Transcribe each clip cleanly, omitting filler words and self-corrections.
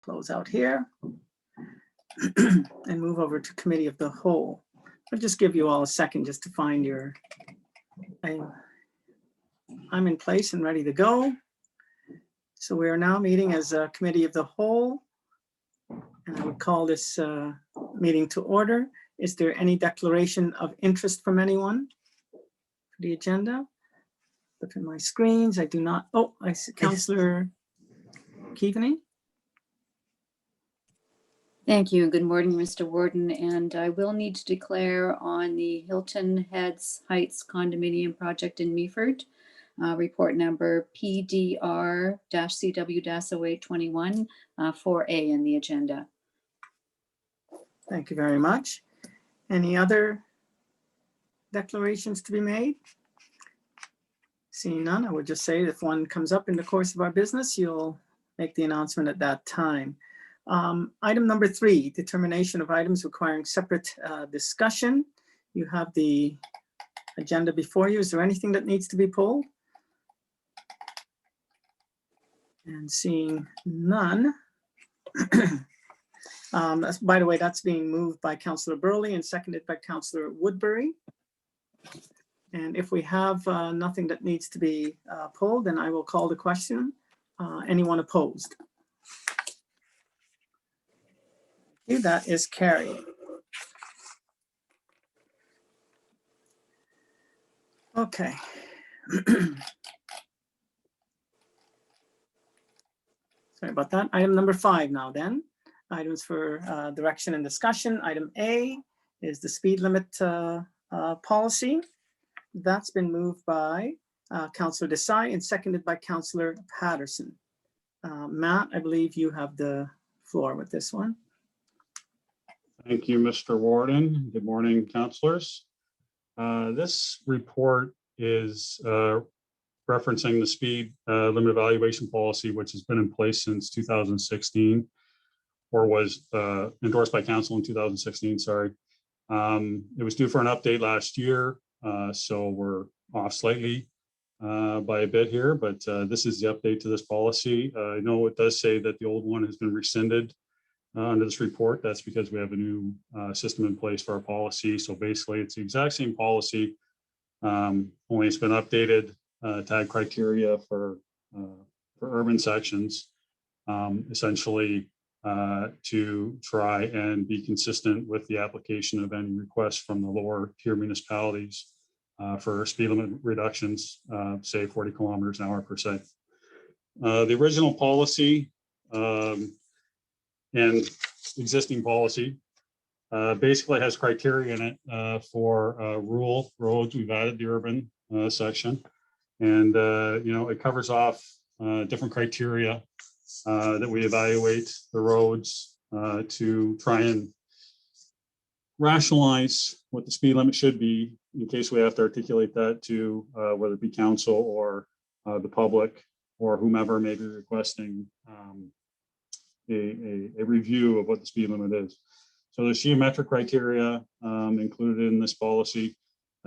close out here and move over to Committee of the Whole. I'll just give you all a second just to find your, I'm in place and ready to go. So we are now meeting as a Committee of the Whole, and I would call this meeting to order. Is there any declaration of interest from anyone for the agenda? Look at my screens. I do not. Oh, I see Councillor Keaveney. Thank you. Good morning, Mr. Warden. And I will need to declare on the Hilton Heads Heights condominium project in Meaford, report number PDR-CW-0821, 4A in the agenda. Thank you very much. Any other declarations to be made? Seeing none, I would just say if one comes up in the course of our business, you'll make the announcement at that time. Item number 3, determination of items requiring separate discussion. You have the agenda before you. Is there anything that needs to be pulled? And seeing none. By the way, that's being moved by Councillor Burley and seconded by Councillor Woodbury. And if we have nothing that needs to be pulled, then I will call the question. Anyone opposed? Okay, that is carried. Okay. Sorry about that. Item number 5 now then. Items for direction and discussion. Item A is the speed limit policy. That's been moved by Councillor Desai and seconded by Councillor Patterson. Matt, I believe you have the floor with this one. Thank you, Mr. Warden. Good morning, councillors. This report is referencing the speed limit evaluation policy, which has been in place since 2016, or was endorsed by council in 2016, sorry. It was due for an update last year, so we're off slightly by a bit here, but this is the update to this policy. I know it does say that the old one has been rescinded under this report. That's because we have a new system in place for our policy. So basically it's the exact same policy, only it's been updated to add criteria for urban sections, essentially to try and be consistent with the application of any requests from the lower tier municipalities for speed limit reductions, say 40 kilometers an hour per se. The original policy and existing policy basically has criteria in it for rural roads. We've added the urban section, and you know, it covers off different criteria that we evaluate the roads to try and rationalize what the speed limit should be in case we have to articulate that to whether it be council or the public or whomever may be requesting a review of what the speed limit is. So there's geometric criteria included in this policy,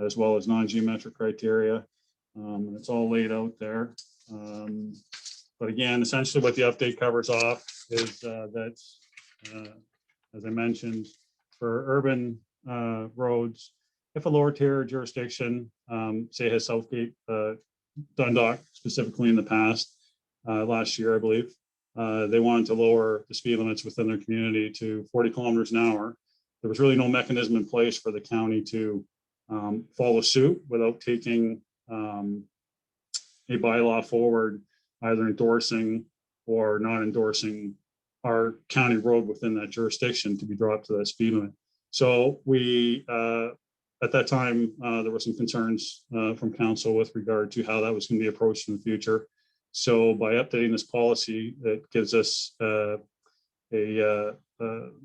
as well as non-geometric criteria. And it's all laid out there. But again, essentially what the update covers off is that, as I mentioned, for urban roads, if a lower tier jurisdiction, say has Southgate, Dundalk specifically in the past, last year, I believe, they wanted to lower the speed limits within their community to 40 kilometers an hour. There was really no mechanism in place for the county to follow suit without taking a bylaw forward, either endorsing or not endorsing our county road within that jurisdiction to be dropped to that speed limit. So we, at that time, there were some concerns from council with regard to how that was going to be approached in the future. So by updating this policy, it gives us a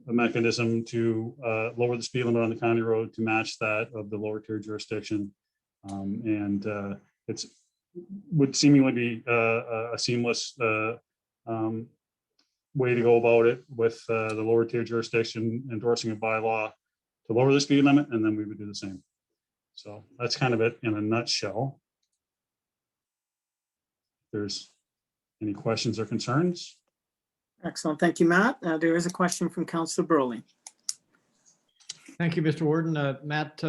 mechanism to lower the speed limit on the county road to match that of the lower tier jurisdiction. And it's would seemingly be a seamless way to go about it, with the lower tier jurisdiction endorsing a bylaw to lower the speed limit, and then we would do the same. So that's kind of it in a nutshell. If there's any questions or concerns? Excellent. Thank you, Matt. There is a question from Councillor Burley. Thank you, Mr. Warden. Matt,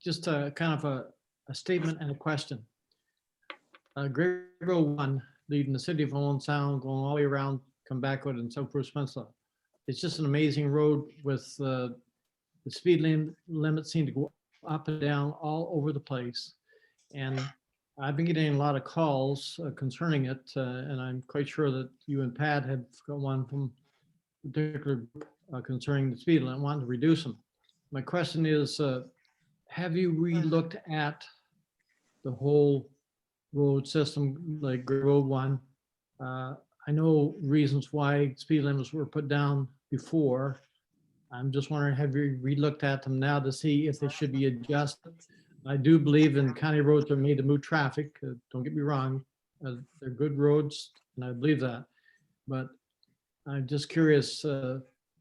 just kind of a statement and a question. Great Road 1 leading the city of Owen Sound, going all the way around, come back with and South Bruce Peninsula. It's just an amazing road with the speed limit seem to go up and down all over the place. And I've been getting a lot of calls concerning it, and I'm quite sure that you and Pat have got one from a particular group concerning the speed limit, wanting to reduce them. My question is, have you re-looked at the whole road system, like Road 1? I know reasons why speed limits were put down before. I'm just wondering, have you re-looked at them now to see if they should be adjusted? I do believe in county roads are made to move traffic. Don't get me wrong. They're good roads, and I believe that. But I'm just curious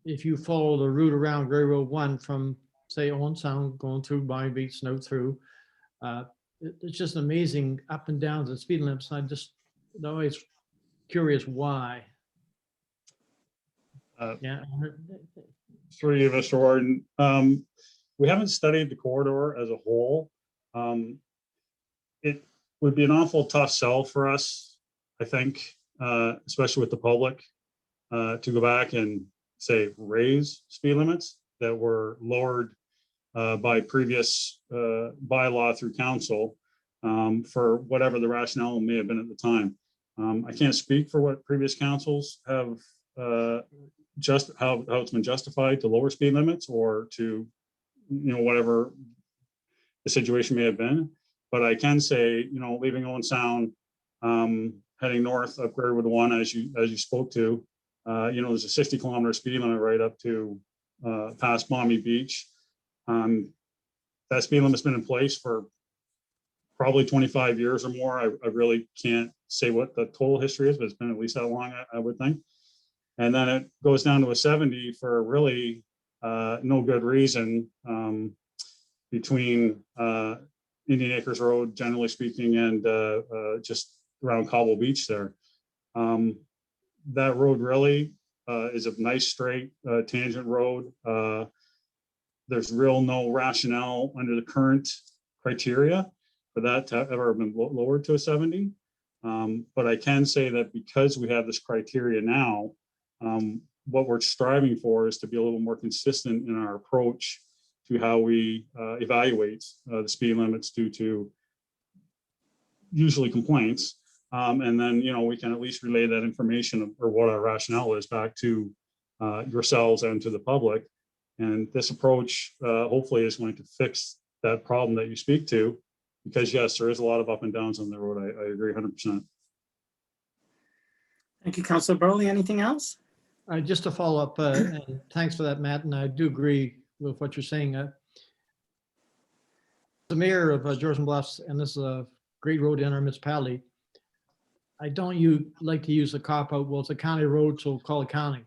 if you follow the route around Gray Road 1 from, say, Owen Sound, going through Bonnie Beach, and out through. It's just amazing up and down the speed limits. I'm just always curious why. Yeah. Through you, Mr. Warden. We haven't studied the corridor as a whole. It would be an awful tough sell for us, I think, especially with the public, to go back and say raise speed limits that were lowered by previous bylaw through council for whatever the rationale may have been at the time. I can't speak for what previous councils have just how it's been justified to lower speed limits or to, whatever the situation may have been. But I can say, leaving Owen Sound, heading north up Gray Road 1, as you spoke to, there's a 60-kilometer speed limit right up to past Bonnie Beach. That speed limit's been in place for probably 25 years or more. I really can't say what the total history is, but it's been at least that long, I would think. And then it goes down to a 70 for really no good reason between Indian Acres Road, generally speaking, and just around Cobble Beach there. That road really is a nice straight tangent road. There's no rationale under the current criteria for that to have ever been lowered to a 70. But I can say that because we have this criteria now, what we're striving for is to be a little more consistent in our approach to how we evaluate the speed limits due to usually complaints. And then, we can at least relay that information or what our rationale is back to yourselves and to the public. And this approach hopefully is going to fix that problem that you speak to, because yes, there is a lot of up and downs on the road. I agree 100%. Thank you, Councillor Burley. Anything else? Just to follow up, and thanks for that, Matt. And I do agree with what you're saying. The mayor of Georgian Bluffs, and this is a great road in our municipality. I don't like to use the cop out. Well, it's a county road, so we'll call it county.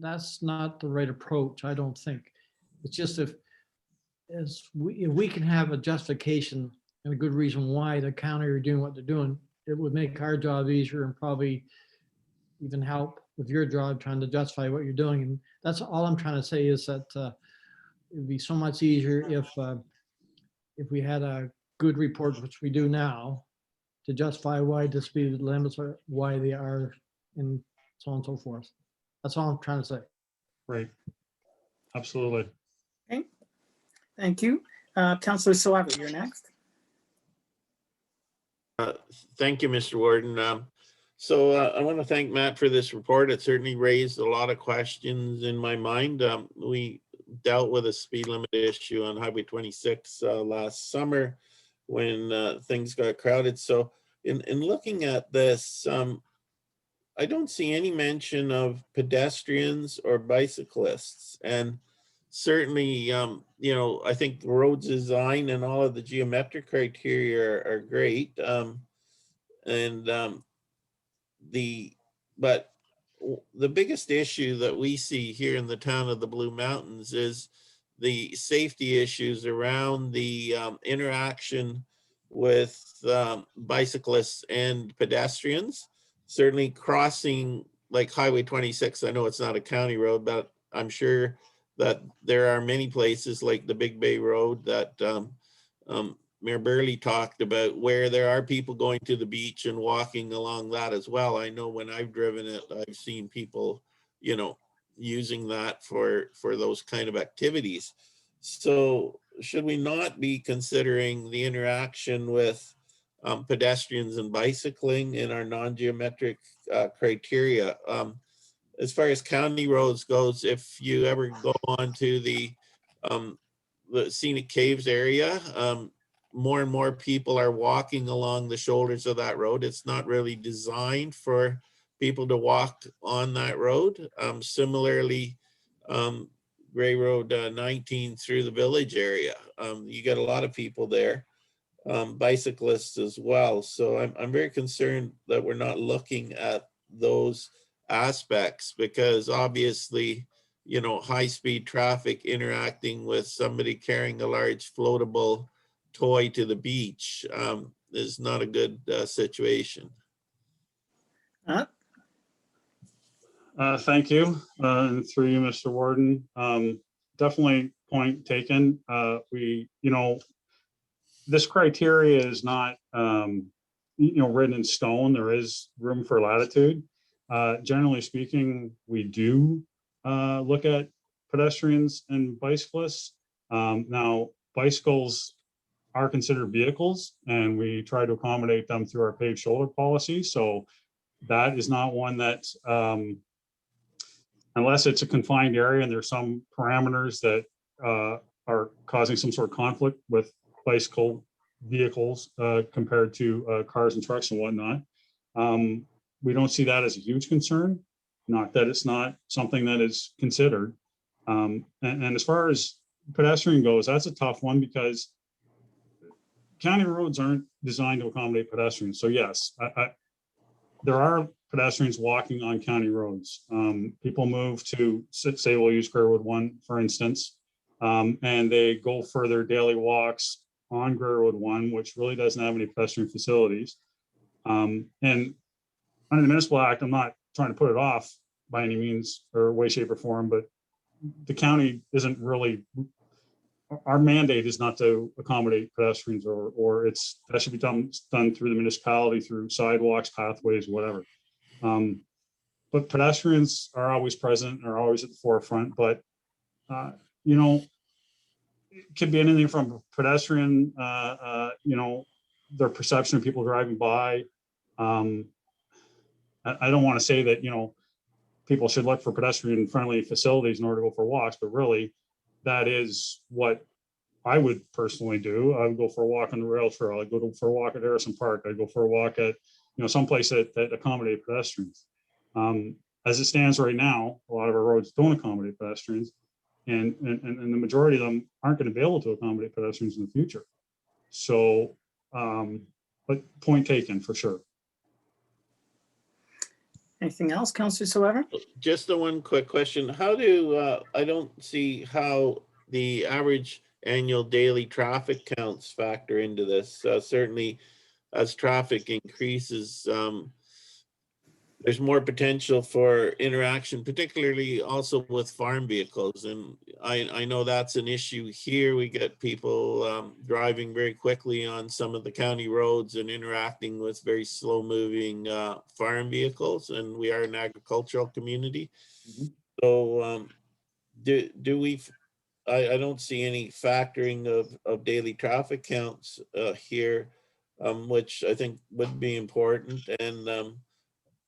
That's not the right approach, I don't think. It's just if we can have a justification and a good reason why the county are doing what they're doing, it would make our job easier and probably even help with your job trying to justify what you're doing. And that's all I'm trying to say is that it would be so much easier if we had a good report, which we do now, to justify why the speed limits are why they are, and so on and so forth. That's all I'm trying to say. Right. Absolutely. Okay. Thank you. Councillor Suave, you're next. Thank you, Mr. Warden. I want to thank Matt for this report. It certainly raised a lot of questions in my mind. We dealt with a speed limit issue on Highway 26 last summer when things got crowded. So in looking at this, I don't see any mention of pedestrians or bicyclists. And certainly, I think the road design and all of the geometric criteria are great. But the biggest issue that we see here in the town of the Blue Mountains is the safety issues around the interaction with bicyclists and pedestrians. Certainly crossing like Highway 26, I know it's not a county road, but I'm sure that there are many places like the Big Bay Road that Mayor Burley talked about, where there are people going to the beach and walking along that as well. I know when I've driven it, I've seen people, you know, using that for those kind of activities. So should we not be considering the interaction with pedestrians and bicycling in our non-geometric criteria? As far as county roads goes, if you ever go onto the Scenic Caves area, more and more people are walking along the shoulders of that road. It's not really designed for people to walk on that road. Similarly, Gray Road 19 through the village area, you get a lot of people there, bicyclists as well. So I'm very concerned that we're not looking at those aspects, because obviously, you know, high-speed traffic interacting with somebody carrying a large floatable toy to the beach is not a good situation. Thank you. And through you, Mr. Warden. Definitely point taken. We, you know, this criteria is not, you know, written in stone. There is room for latitude. Generally speaking, we do look at pedestrians and bicyclists. Now, bicycles are considered vehicles, and we try to accommodate them through our paved shoulder policy. So that is not one that, unless it's a confined area and there's some parameters that are causing some sort of conflict with bicycle vehicles compared to cars and trucks and whatnot. We don't see that as a huge concern. Not that it's not something that is considered. And as far as pedestrian goes, that's a tough one, because county roads aren't designed to accommodate pedestrians. So yes, there are pedestrians walking on county roads. People move to, say we'll use Gray Road 1, for instance, and they go for their daily walks on Gray Road 1, which really doesn't have any pedestrian facilities. And under the Municipal Act, I'm not trying to put it off by any means or way, shape, or form, but the county isn't really, our mandate is not to accommodate pedestrians, or that should be done through the municipality, through sidewalks, pathways, whatever. But pedestrians are always present, are always at the forefront. But you know, it could be anything from pedestrian, you know, their perception of people driving by. I don't want to say that, you know, people should look for pedestrian friendly facilities in order to go for walks, but really that is what I would personally do. I would go for a walk on the rail trail. I'd go for a walk at Harrison Park. I'd go for a walk at, you know, someplace that accommodate pedestrians. As it stands right now, a lot of our roads don't accommodate pedestrians, and the majority of them aren't going to be able to accommodate pedestrians in the future. So, but point taken for sure. Anything else, Councillor Soever? Just the one quick question. How do, I don't see how the average annual daily traffic counts factor into this. Certainly as traffic increases, there's more potential for interaction, particularly also with farm vehicles. And I know that's an issue here. We get people driving very quickly on some of the county roads and interacting with very slow moving farm vehicles. And we are an agricultural community. Mm-hmm. So do we, I don't see any factoring of daily traffic counts here, which I think would be important. And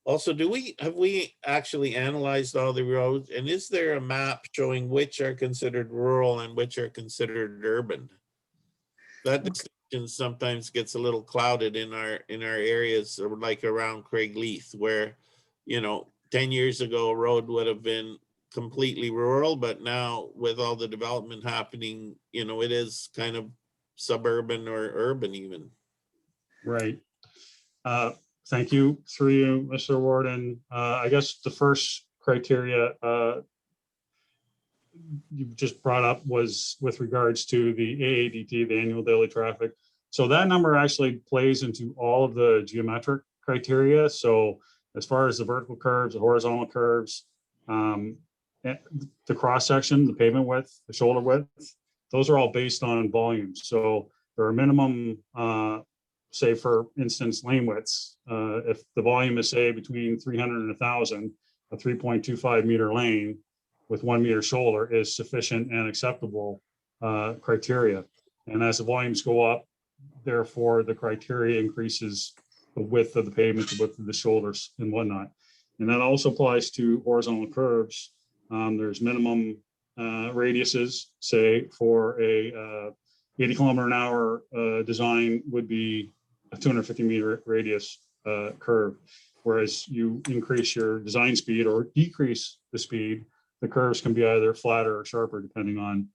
also, have we actually analyzed all the roads, and is there a map showing which are considered rural and which are considered urban? That distinction sometimes gets a little clouded in our areas, like around Craigleith, where, you know, 10 years ago a road would have been completely rural, but now with all the development happening, you know, it is kind of suburban or urban even. Right. Thank you. Through you, Mr. Warden. I guess the first criteria you just brought up was with regards to the AADT, the annual daily traffic. So that number actually plays into all of the geometric criteria. So As far as the vertical curves, the horizontal curves, the cross section, the pavement width, the shoulder width, those are all based on volume. So there are minimum, say for instance, lane widths. If the volume is say between 300 and 1,000, a 3.25 meter lane with 1 meter shoulder is sufficient and acceptable criteria. And as the volumes go up, therefore the criteria increases the width of the pavement, the width of the shoulders and whatnot. And that also applies to horizontal curves. There's minimum radiuses, say for a 80 kilometer an hour design would be a 250 meter radius curve. Whereas you increase your design speed or decrease the speed, the curves can be either flatter or sharper depending on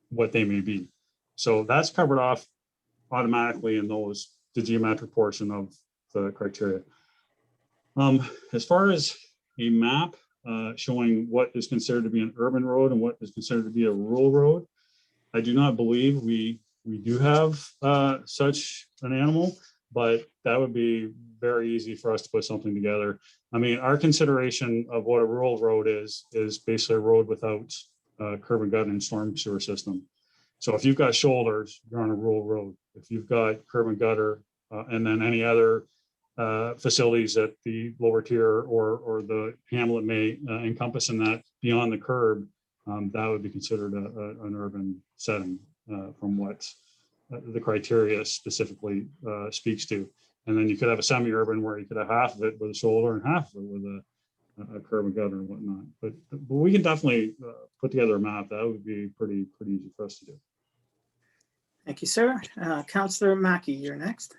what they may be. So that's covered off automatically in those, the geometric portion of the criteria. As far as a map showing what is considered to be an urban road and what is considered to be a rural road, I do not believe we do have such an animal, but that would be very easy for us to put something together. I mean, our consideration of what a rural road is basically a road without curb and gutter and storm sewer system. So if you've got shoulders, you're on a rural road. If you've got curb and gutter and then any other facilities that the lower tier or the hamlet may encompass in that beyond the curb, that would be considered an urban setting from what the criteria specifically speaks to. And then you could have a semi-urban where you could have half of it with a shoulder and half of it with a curb and gutter and whatnot. But we can definitely put together a map. That would be pretty easy for us to do. Thank you, sir. Councillor Mackey, you're next.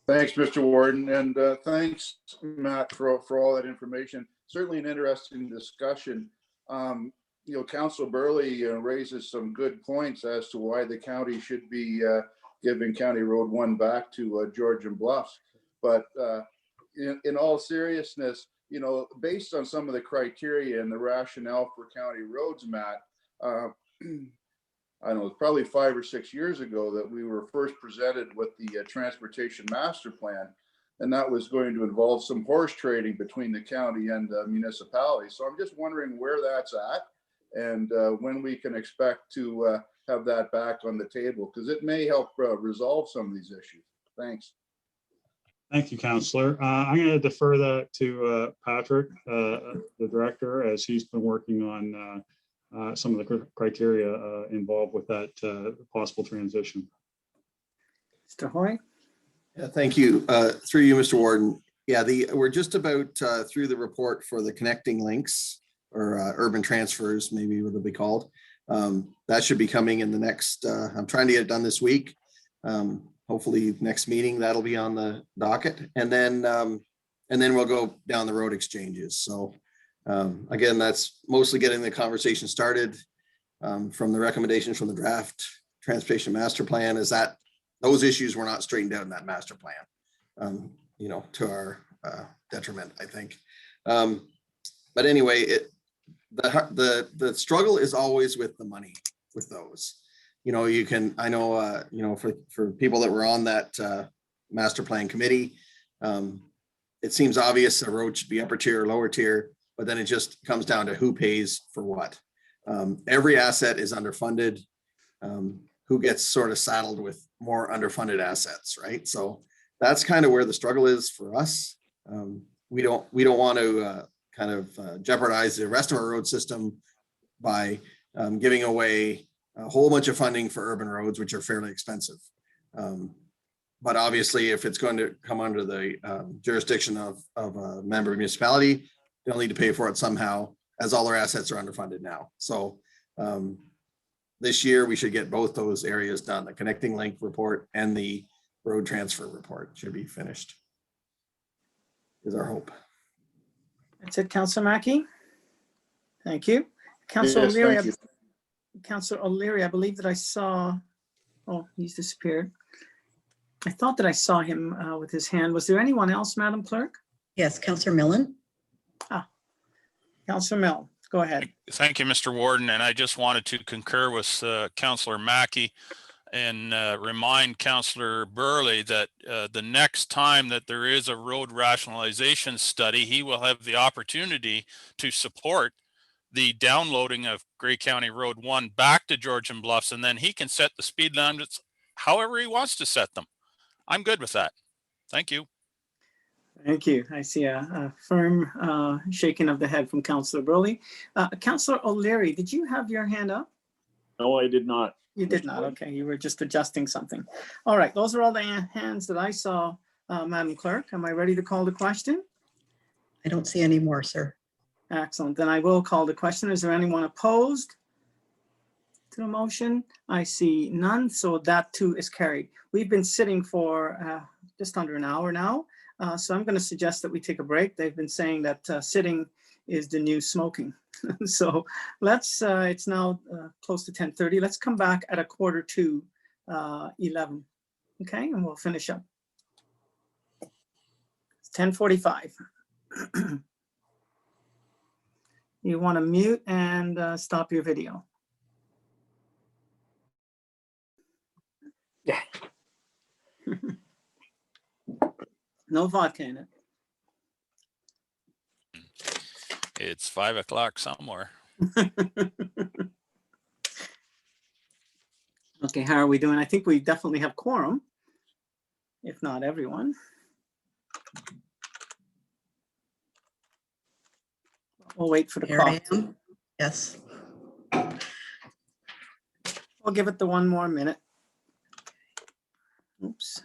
Thanks, Mr. Warden, and thanks, Matt, for all that information. Certainly an interesting discussion. Councilor Burley raises some good points as to why the county should be giving County Road 1 back to Georgian Bluffs. But in all seriousness, based on some of the criteria and the rationale for county roads, Matt, I don't know, probably 5 or 6 years ago that we were first presented with the transportation master plan, and that was going to involve some horse trading between the county and municipality. So I'm just wondering where that's at and when we can expect to have that back on the table, because it may help resolve some of these issues. Thanks. Thank you, Councillor. I'm going to defer that to Patrick, the director, as he's been working on some of the criteria involved with that possible transition. Mr. Hoy. Yeah, thank you. Through you, Mr. Warden. Yeah, we're just about through the report for the connecting links or urban transfers, maybe what they'll be called. That should be coming in the next, I'm trying to get it done this week. Hopefully next meeting, that'll be on the docket. And then we'll go down the road exchanges. So again, that's mostly getting the conversation started from the recommendations from the draft transportation master plan, is that those issues were not straightened out in that master plan, to our detriment, I think. But anyway, the struggle is always with the money with those. I know, for people that were on that master plan committee, it seems obvious a road should be upper tier or lower tier, but then it just comes down to who pays for what. Every asset is underfunded. Who gets sort of saddled with more underfunded assets, right? So that's kind of where the struggle is for us. We don't want to jeopardize the rest of our road system by giving away a whole bunch of funding for urban roads, which are fairly expensive. But obviously, if it's going to come under the jurisdiction of a member municipality, they'll need to pay for it somehow, as all our assets are underfunded now. So this year, we should get both those areas done. The connecting link report and the road transfer report should be finished, is our hope. That's it, Councillor Mackey. Thank you. Councillor Yes, O'Leary, thank you. Councillor O'Leary, I believe that I saw, oh, he's disappeared. I thought that I saw him with his hand. Was there anyone else, Madam Clerk? Yes, Councillor Millen. Councillor Mill, go ahead. Thank you, Mr. Warden. And I just wanted to concur with Councillor Mackey and remind Councillor Burley that the next time that there is a road rationalization study, he will have the opportunity to support the downloading of Grey County Road 1 back to Georgian Bluffs, and then he can set the speed limits however he wants to set them. I'm good with that. Thank you. Thank you. I see a firm shaking of the head from Councillor Burley. Councillor O'Leary, did you have your hand up? No, I did not. You did not. Okay, you were just adjusting something. All right, those are all the hands that I saw, Madam Clerk. Am I ready to call the question? I don't see any more, sir. Excellent. Then I will call the question. Is there anyone opposed to the motion? I see none, so that too is carried. We've been sitting for just under an hour now, so I'm going to suggest that we take a break. They've been saying that sitting is the new smoking. So let's, it's now close to 10:30. Let's come back at 11:45. Okay, and we'll finish up. It's 10:45. You want to mute and stop your video. Yeah. No vodka in it. It's 5 o'clock somewhere. Okay, how are we doing? I think we definitely have quorum, if not everyone. We'll wait for the Here I clock. am. Yes. We'll give it the one more minute. Oops.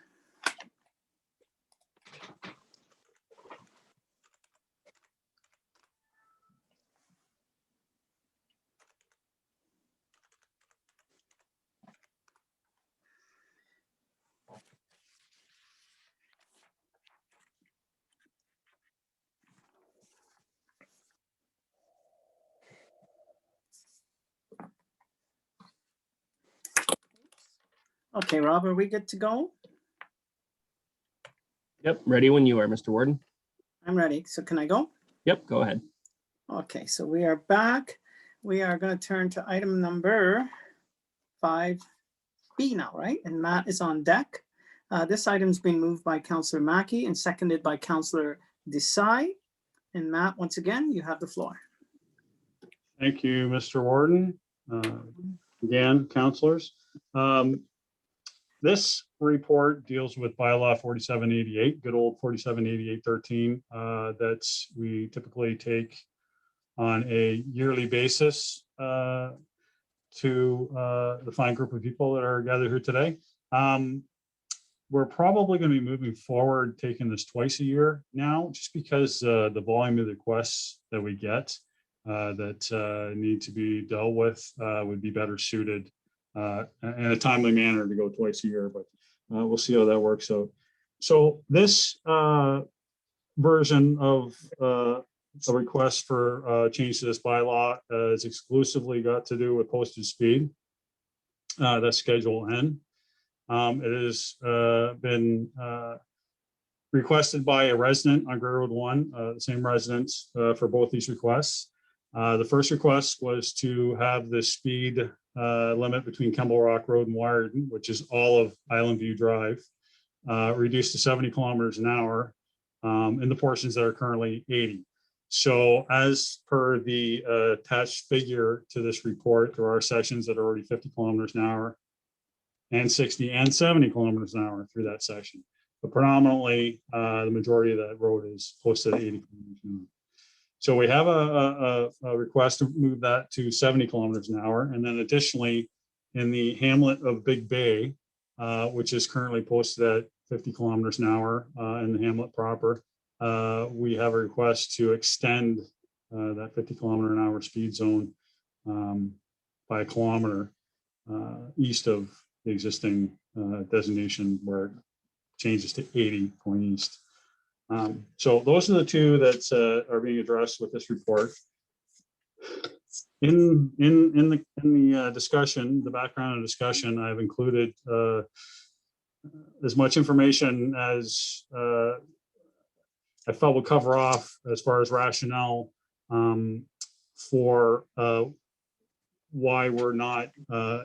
Okay, Rob, are we good to go? Yep, ready when you are, Mr. Warden. I'm ready. So can I go? Yep, go ahead. Okay, so we are back. We are going to turn to item number 5B now, right? And Matt is on deck. This item's been moved by Councillor Mackey and seconded by Councillor Desai. And Matt, once again, you have the floor. Thank you, Mr. Warden. Again, councilors. This report deals with bylaw 4788, good old 478813, that we typically take on a yearly basis to the fine group of people that are gathered here today. We're probably going to be moving forward, taking this twice a year now, just because the volume of requests that we get that need to be dealt with would be better suited in a timely manner to go twice a year, but we'll see how that works out. So this version of a request for change to this bylaw is exclusively got to do with posted speed. That's Schedule N. It has been requested by a resident on Grey Road 1, the same residents for both these requests. The first request was to have the speed limit between Kemble Rock Road and Wyerden, which is all of Island View Drive, reduced to 70 kilometers an hour in the portions that are currently 80. So as per the attached figure to this report, there are sections that are already 50 kilometers an hour and 60 and 70 kilometers an hour through that section. But predominantly, the majority of that road is posted at 80 kilometers an hour. So we have a request to move that to 70 kilometers an hour. And then additionally, in the hamlet of Big Bay, which is currently posted at 50 kilometers an hour in the hamlet proper, we have a request to extend that 50 kilometer an hour speed zone by a kilometer east of the existing designation where it changes to 80 going east. So those are the two that are being addressed with this report. In the discussion, the background of discussion, I've included as much information as I felt would cover off as far as rationale for why we're not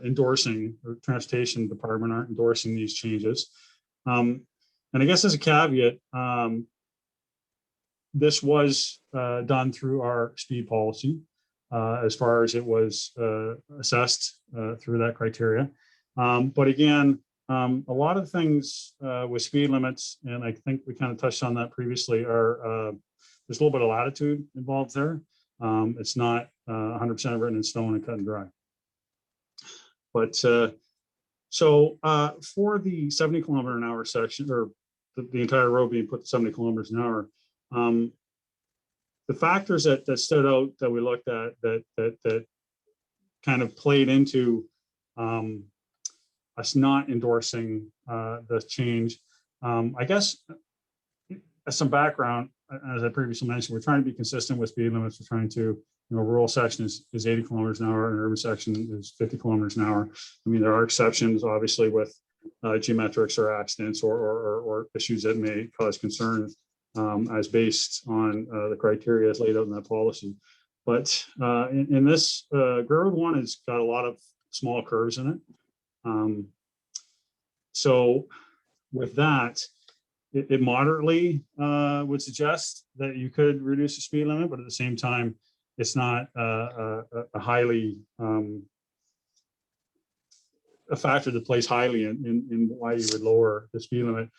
endorsing, or transportation department aren't endorsing these changes. And I guess as a caveat, this was done through our speed policy, as far as it was assessed through that criteria. But again, a lot of things with speed limits, and I think we kind of touched on that previously, are there's a little bit of latitude involved there. It's not 100% written in stone and cut and dry. But so for the 70 kilometer an hour section, or the entire road being put to 70 kilometers an hour, the factors that stood out that we looked at that kind of played into us not endorsing the change. I guess as some background, as I previously mentioned, we're trying to be consistent with speed limits. We're trying to, rural section is 80 kilometers an hour and urban section is 50 kilometers an hour. I mean, there are exceptions, obviously, with geometrics or accidents or issues that may cause concern as based on the criteria as laid out in that policy. But in this, Grey Road 1 has got a lot of small curves in it. So with that, it moderately would suggest that you could reduce the speed limit, but at the same time, it's not a highly a factor that plays highly in why you would lower the speed limit.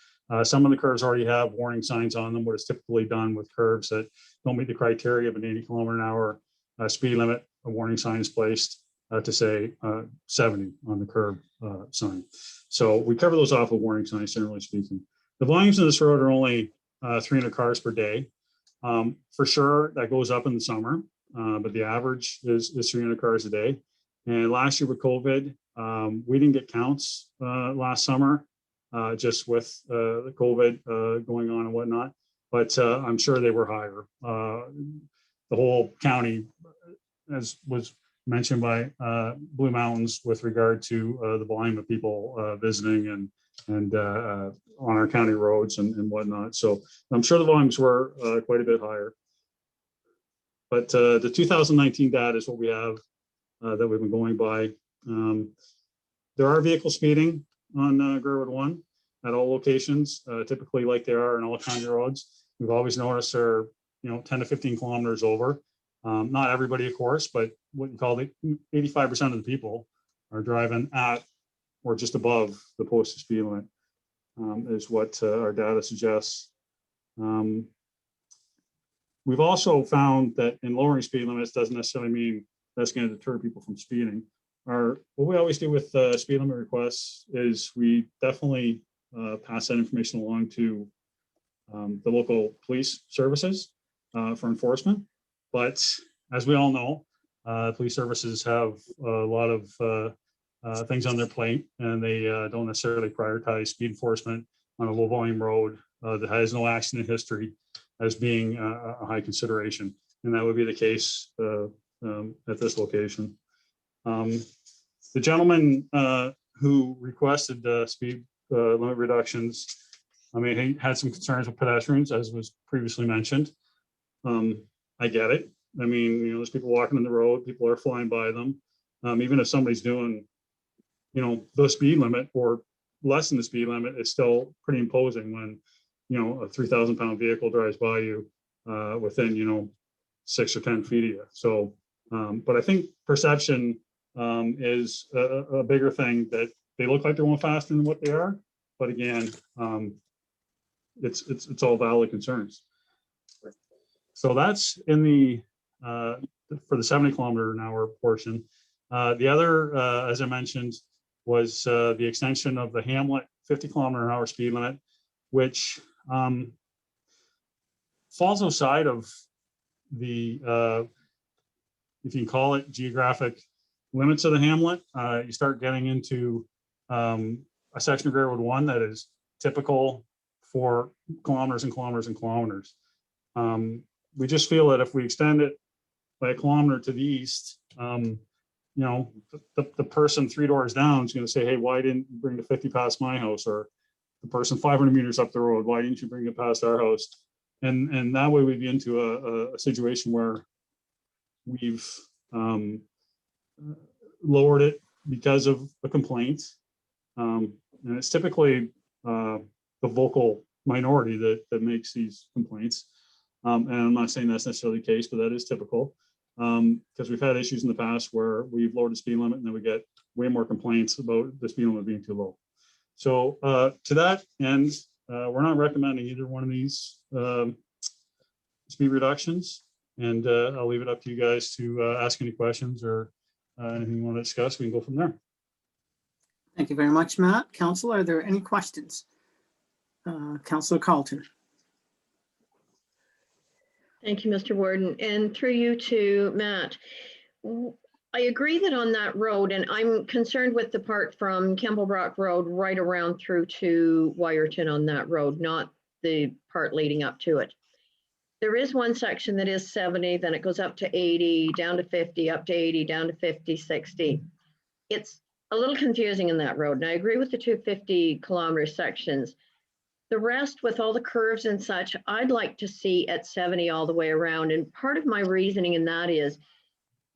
Some of the curves already have warning signs on them, what is typically done with curves that don't meet the criteria of an 80 kilometer an hour speed limit. A warning sign is placed to say 70 on the curb sign. So we cover those off with warning signs, generally speaking. The volumes of this road are only 300 cars per day. For sure, that goes up in the summer, but the average is 300 cars a day. And last year with COVID, we didn't get counts last summer, just with the COVID going on and whatnot, but I'm sure they were higher. The whole county, as was mentioned by Blue Mountains with regard to the volume of people visiting and on our county roads and whatnot. So I'm sure the volumes were quite a bit higher. But the 2019 data is what we have that we've been going by. There are vehicle speeding on Grey Road 1 at all locations, typically like they are in all county roads. We've always noticed they're 10 to 15 kilometers over. Not everybody, of course, but what you call the 85% of the people are driving at or just above the posted speed limit, is what our data suggests. We've also found that in lowering speed limits doesn't necessarily mean that's going to deter people from speeding. What we always do with speed limit requests is we definitely pass that information along to the local police services for enforcement. But as we all know, police services have a lot of things on their plate, and they don't necessarily prioritize speed enforcement on a low volume road that has no accident history as being a high consideration. And that would be the case at this location. The gentleman who requested the speed limit reductions, I mean, he had some concerns with pedestrians, as was previously mentioned. I get it. I mean, there's people walking on the road, people are flying by them. Even if somebody's doing, the speed limit or less than the speed limit, it's still pretty imposing when, a 3,000 pound vehicle drives by you within, 6 or 10 feet of you. So, but I think perception is a bigger thing, that they look like they're going faster than what they are. But again, it's all valid concerns. So that's in the for the 70 kilometer an hour portion. The other, as I mentioned, was the extension of the Hamlet 50 kilometer an hour speed limit, which falls outside of the, if you can call it, geographic limits of the Hamlet. You start getting into a section of Grey Road 1 that is typical for kilometers and kilometers and kilometers. We just feel that if we extend it by a kilometer to the east, the person 3 doors down is going to say, hey, why didn't you bring the 50 past my house? Or the person 500 meters up the road, why didn't you bring it past our house? And that way we'd be into a situation where we've lowered it because of a complaint. And it's typically the vocal minority that makes these complaints. And I'm not saying that's necessarily the case, but that is typical. Because we've had issues in the past where we've lowered the speed limit and then we get way more complaints about the speed limit being too low. So to that end, we're not recommending either one of these speed reductions. And I'll leave it up to you guys to ask any questions or anything you want to discuss. We can go from there. Thank you very much, Matt. Council, are there any questions? Councillor Carlton. Thank you, Mr. Warden. And through you to Matt, I agree that on that road, and I'm concerned with the part from Campbellbrook Road right around through to Wyerton on that road, not the part leading up to it. There is one section that is 70, then it goes up to 80, down to 50, up to 80, down to 50, 60. It's a little confusing in that road, and I agree with the 250-kilometer sections. The rest, with all the curves and such, I'd like to see at 70 all the way around. And part of my reasoning in that is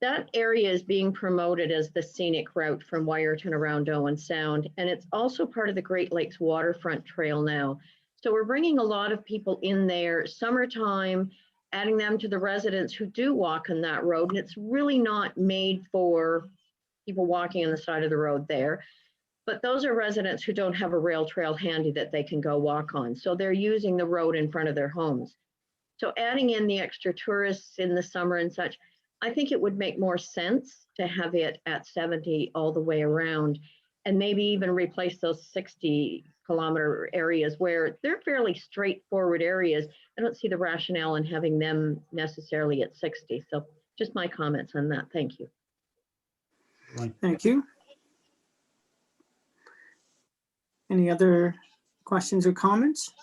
that area is being promoted as the scenic route from Wyerton around Owen Sound. And it's also part of the Great Lakes Waterfront Trail now. So we're bringing a lot of people in there, summertime, adding them to the residents who do walk on that road. And it's really not made for people walking on the side of the road there. But those are residents who don't have a rail trail handy that they can go walk on. So they're using the road in front of their homes. So adding in the extra tourists in the summer and such, I think it would make more sense to have it at 70 all the way around, and maybe even replace those 60-kilometer areas where they're fairly straightforward areas. I don't see the rationale in having them necessarily at 60. So just my comments on that. Thank you. Thank you. Any other questions or comments?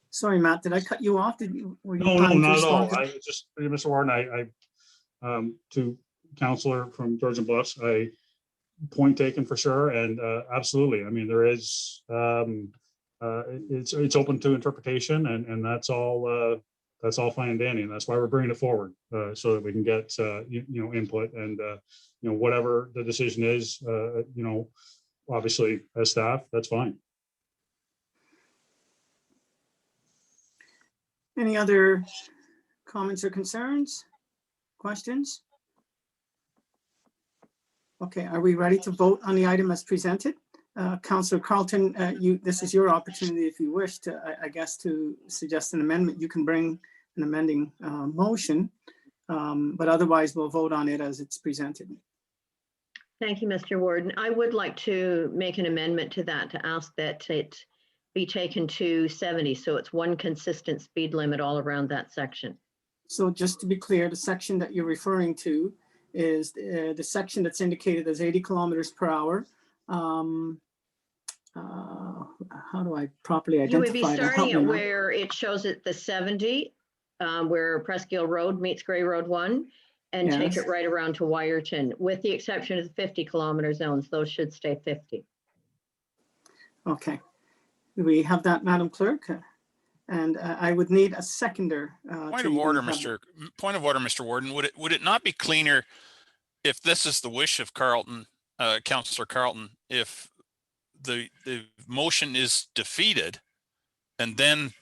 Sorry, Matt, did I cut you off? Were you No, planning to not at all. respond to- I was just, Mr. Warden, to Councillor from Georgian Bluffs, point taken for sure. And absolutely. I mean, there is, it's open to interpretation, and that's all fine and dandy. And that's why we're bringing it forward, so that we can get, input and, whatever the decision is, obviously as staff, that's fine. Any other comments or concerns? Questions? Okay, are we ready to vote on the item as presented? Councillor Carlton, this is your opportunity if you wish to, I guess, to suggest an amendment. You can bring an amending motion, but otherwise we'll vote on it as it's presented. Thank you, Mr. Warden. I would like to make an amendment to that to ask that it be taken to 70. So it's one consistent speed limit all around that section. So just to be clear, the section that you're referring to is the section that's indicated as 80 kilometers per hour. How do I properly You would identify be that? Help starting me at now. where it shows it the 70, where Presqu'île Road meets Gray Road 1, and take Yes. it right around to Wyerton, with the exception of the 50-kilometer zones. Those should stay 50. Okay. We have that, Madam Clerk. And I would need a seconder. Point to of even order, have- Mr. Warden. Would it not be cleaner if this is the wish of Carlton, Councillor Carlton, if the motion is defeated and then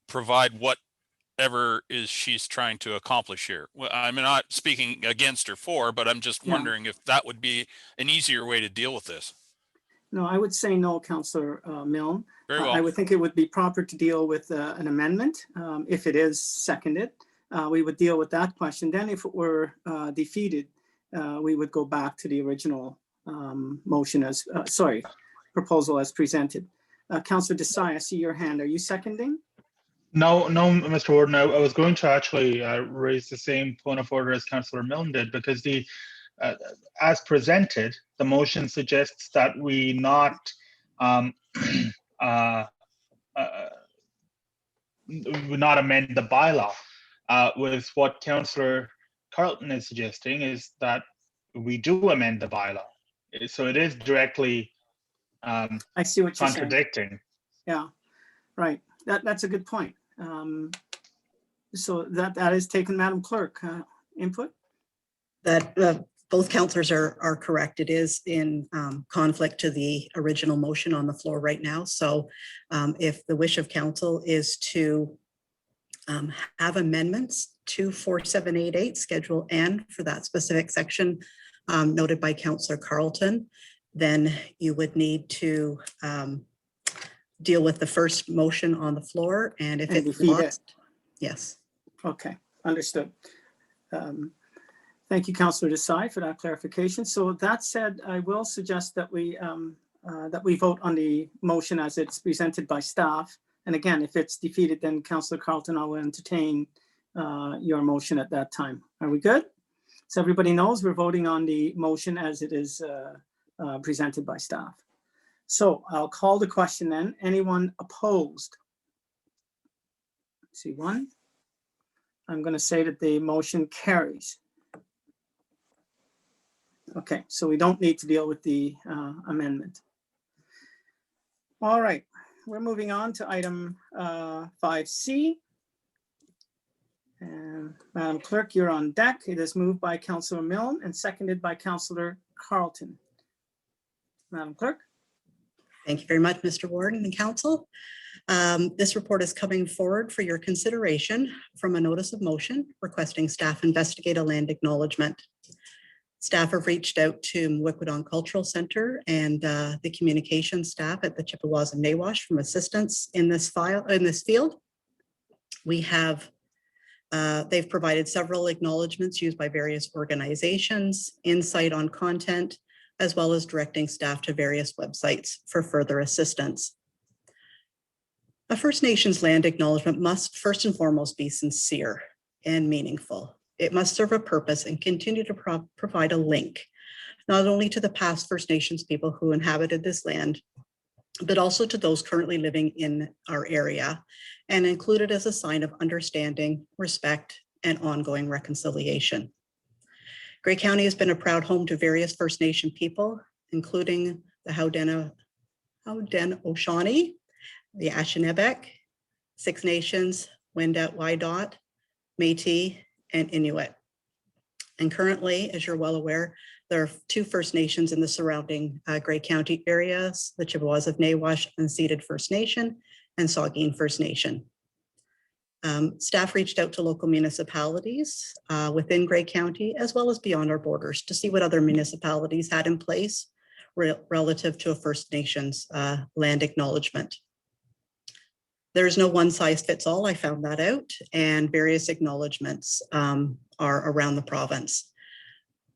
provide whatever is she's trying to accomplish here? Well, I'm not speaking against or for, but I'm just wondering if that would be an easier way to deal with this. No, I would say no, Councillor Milne. Very well. I would think it would be proper to deal with an amendment. If it is seconded, we would deal with that question. Then if it were defeated, we would go back to the original motion as, proposal as presented. Councillor Desai, I see your hand. Are you seconding? No, Mr. Warden, I was going to actually raise the same point of order as Councillor Milne did, because as presented, the motion suggests that we not amend the bylaw. With what Councillor Carlton is suggesting is that we do amend the bylaw. So it is directly I see what you're saying. contradicting. Yeah, right. That's a good point. So that is taken, Madam Clerk. Input? that both counselors are correct. It is in conflict to the original motion on the floor right now. So if the wish of council is to have amendments to 4788 Schedule N for that specific section noted by Councillor Carlton, then you would need to deal with the first motion on the floor, and if And it's defeat it. lost, yes. Okay, understood. Thank you, Councillor Desai, for that clarification. So that said, I will suggest that we vote on the motion as it's presented by staff. And again, if it's defeated, then Councillor Carlton, I will entertain your motion at that time. Are we good? So everybody knows we're voting on the motion as it is presented by staff. So I'll call the question then. Anyone opposed? See one. I'm going to say that the motion carries. Okay, so we don't need to deal with the amendment. All right, we're moving on to item 5C. And Madam Clerk, you're on deck. It is moved by Councillor Milne and seconded by Councillor Carlton. Madam Clerk. Thank you very much, Mr. Warden and Council. This report is coming forward for your consideration from a notice of motion requesting staff investigate a land acknowledgement. Staff have reached out to Mwikwidon Cultural Center and the communications staff at the Chippewas and Nawash from assistance in this field. We have they've provided several acknowledgements used by various organizations, insight on content, as well as directing staff to various websites for further assistance. A First Nations land acknowledgement must first and foremost be sincere and meaningful. It must serve a purpose and continue to provide a link, not only to the past First Nations people who inhabited this land, but also to those currently living in our area, and included as a sign of understanding, respect, and ongoing reconciliation. Grey County has been a proud home to various First Nation people, including the Haudenosaunee, the Anishinaabe, Six Nations, Wendat, Wyandotte, Métis, and Inuit. And currently, as you're well aware, there are two First Nations in the surrounding Grey County areas, the Chippewas of Nawash Unceded First Nation and Saugeen First Nation. Staff reached out to local municipalities within Grey County, as well as beyond our borders, to see what other municipalities had in place relative to a First Nations land acknowledgement. There is no one size fits all, I found that out, and various acknowledgements are around the province.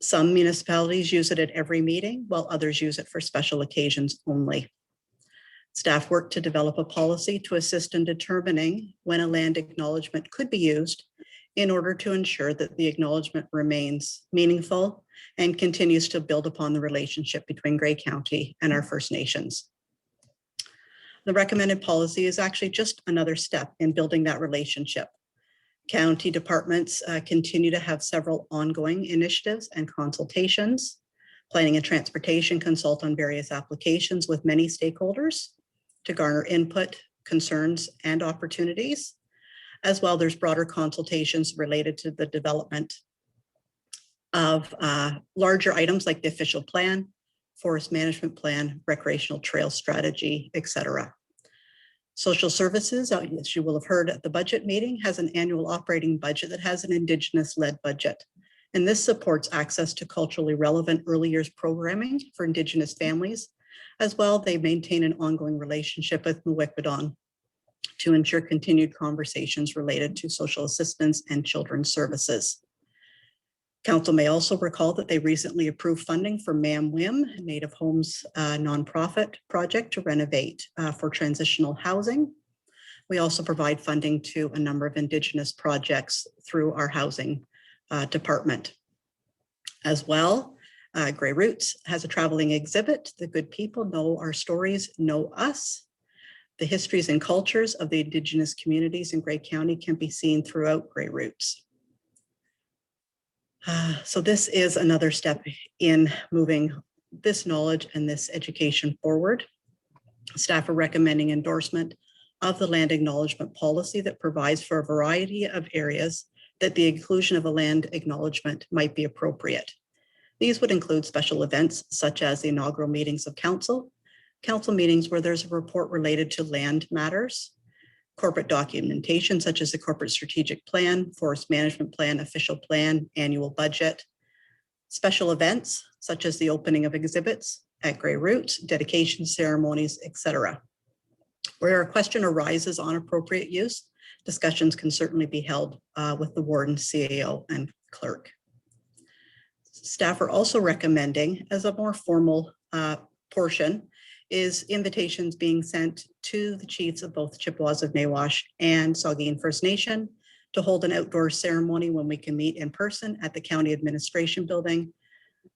Some municipalities use it at every meeting, while others use it for special occasions only. Staff worked to develop a policy to assist in determining when a land acknowledgement could be used in order to ensure that the acknowledgement remains meaningful and continues to build upon the relationship between Grey County and our First Nations. The recommended policy is actually just another step in building that relationship. County departments continue to have several ongoing initiatives and consultations. Planning and Transportation consult on various applications with many stakeholders to garner input, concerns, and opportunities. As well, there's broader consultations related to the development of larger items like the official plan, forest management plan, recreational trail strategy, etc. Social Services, as you will have heard at the budget meeting, has an annual operating budget that has an Indigenous-led budget. And this supports access to culturally relevant early years programming for Indigenous families. As well, they maintain an ongoing relationship with Mwikwidon to ensure continued conversations related to social assistance and children's services. Council may also recall that they recently approved funding for MAM-WIM, Native Homes nonprofit project to renovate for transitional housing. We also provide funding to a number of Indigenous projects through our housing department. As well, Grey Roots has a traveling exhibit. The good people know our stories, know us. The histories and cultures of the Indigenous communities in Grey County can be seen throughout Grey Roots. So this is another step in moving this knowledge and this education forward. Staff are recommending endorsement of the land acknowledgement policy that provides for a variety of areas that the inclusion of a land acknowledgement might be appropriate. These would include special events such as the inaugural meetings of council meetings where there's a report related to land matters, corporate documentation such as the corporate strategic plan, forest management plan, official plan, annual budget, special events such as the opening of exhibits at Grey Roots, dedication ceremonies, etc. Where a question arises on appropriate use, discussions can certainly be held with the warden, CAO, and clerk. Staff are also recommending, as a more formal portion, is invitations being sent to the chiefs of both Chippewas of Nawash and Saugeen First Nation to hold an outdoor ceremony when we can meet in person at the County Administration Building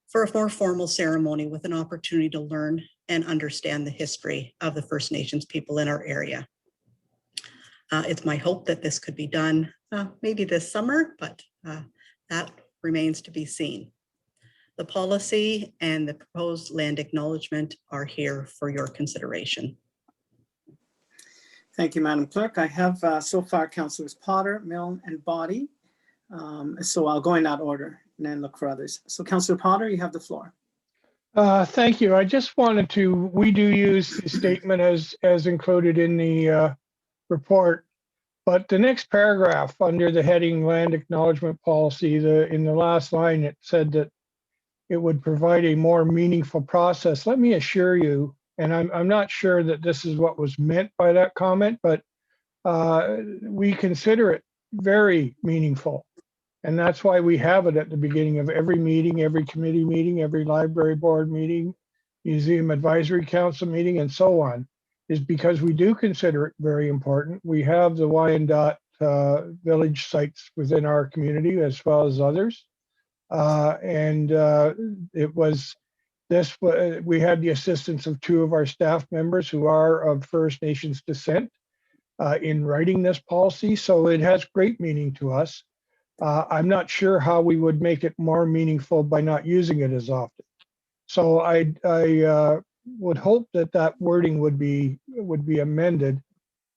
for a more formal ceremony with an opportunity to learn and understand the history of the First Nations people in our area. It's my hope that this could be done maybe this summer, but that remains to be seen. The policy and the proposed land acknowledgement are here for your consideration. Thank you, Madam Clerk. I have so far Councillors Potter, Milne, and Boddy. So I'll go in that order and then look for others. So Councillor Potter, you have the floor. Thank you. I just wanted to, we do use the statement as included in the report, but the next paragraph under the heading land acknowledgement policy, in the last line, it said that it would provide a more meaningful process. Let me assure you, and I'm not sure that this is what was meant by that comment, but we consider it very meaningful. And that's why we have it at the beginning of every meeting, every committee meeting, every library board meeting, museum advisory council meeting, and so on, is because we do consider it very important. We have the Wyandotte village sites within our community as well as others. It was this, we had the assistance of two of our staff members who are of First Nations descent in writing this policy. So it has great meaning to us. I'm not sure how we would make it more meaningful by not using it as often. So I would hope that that wording would be amended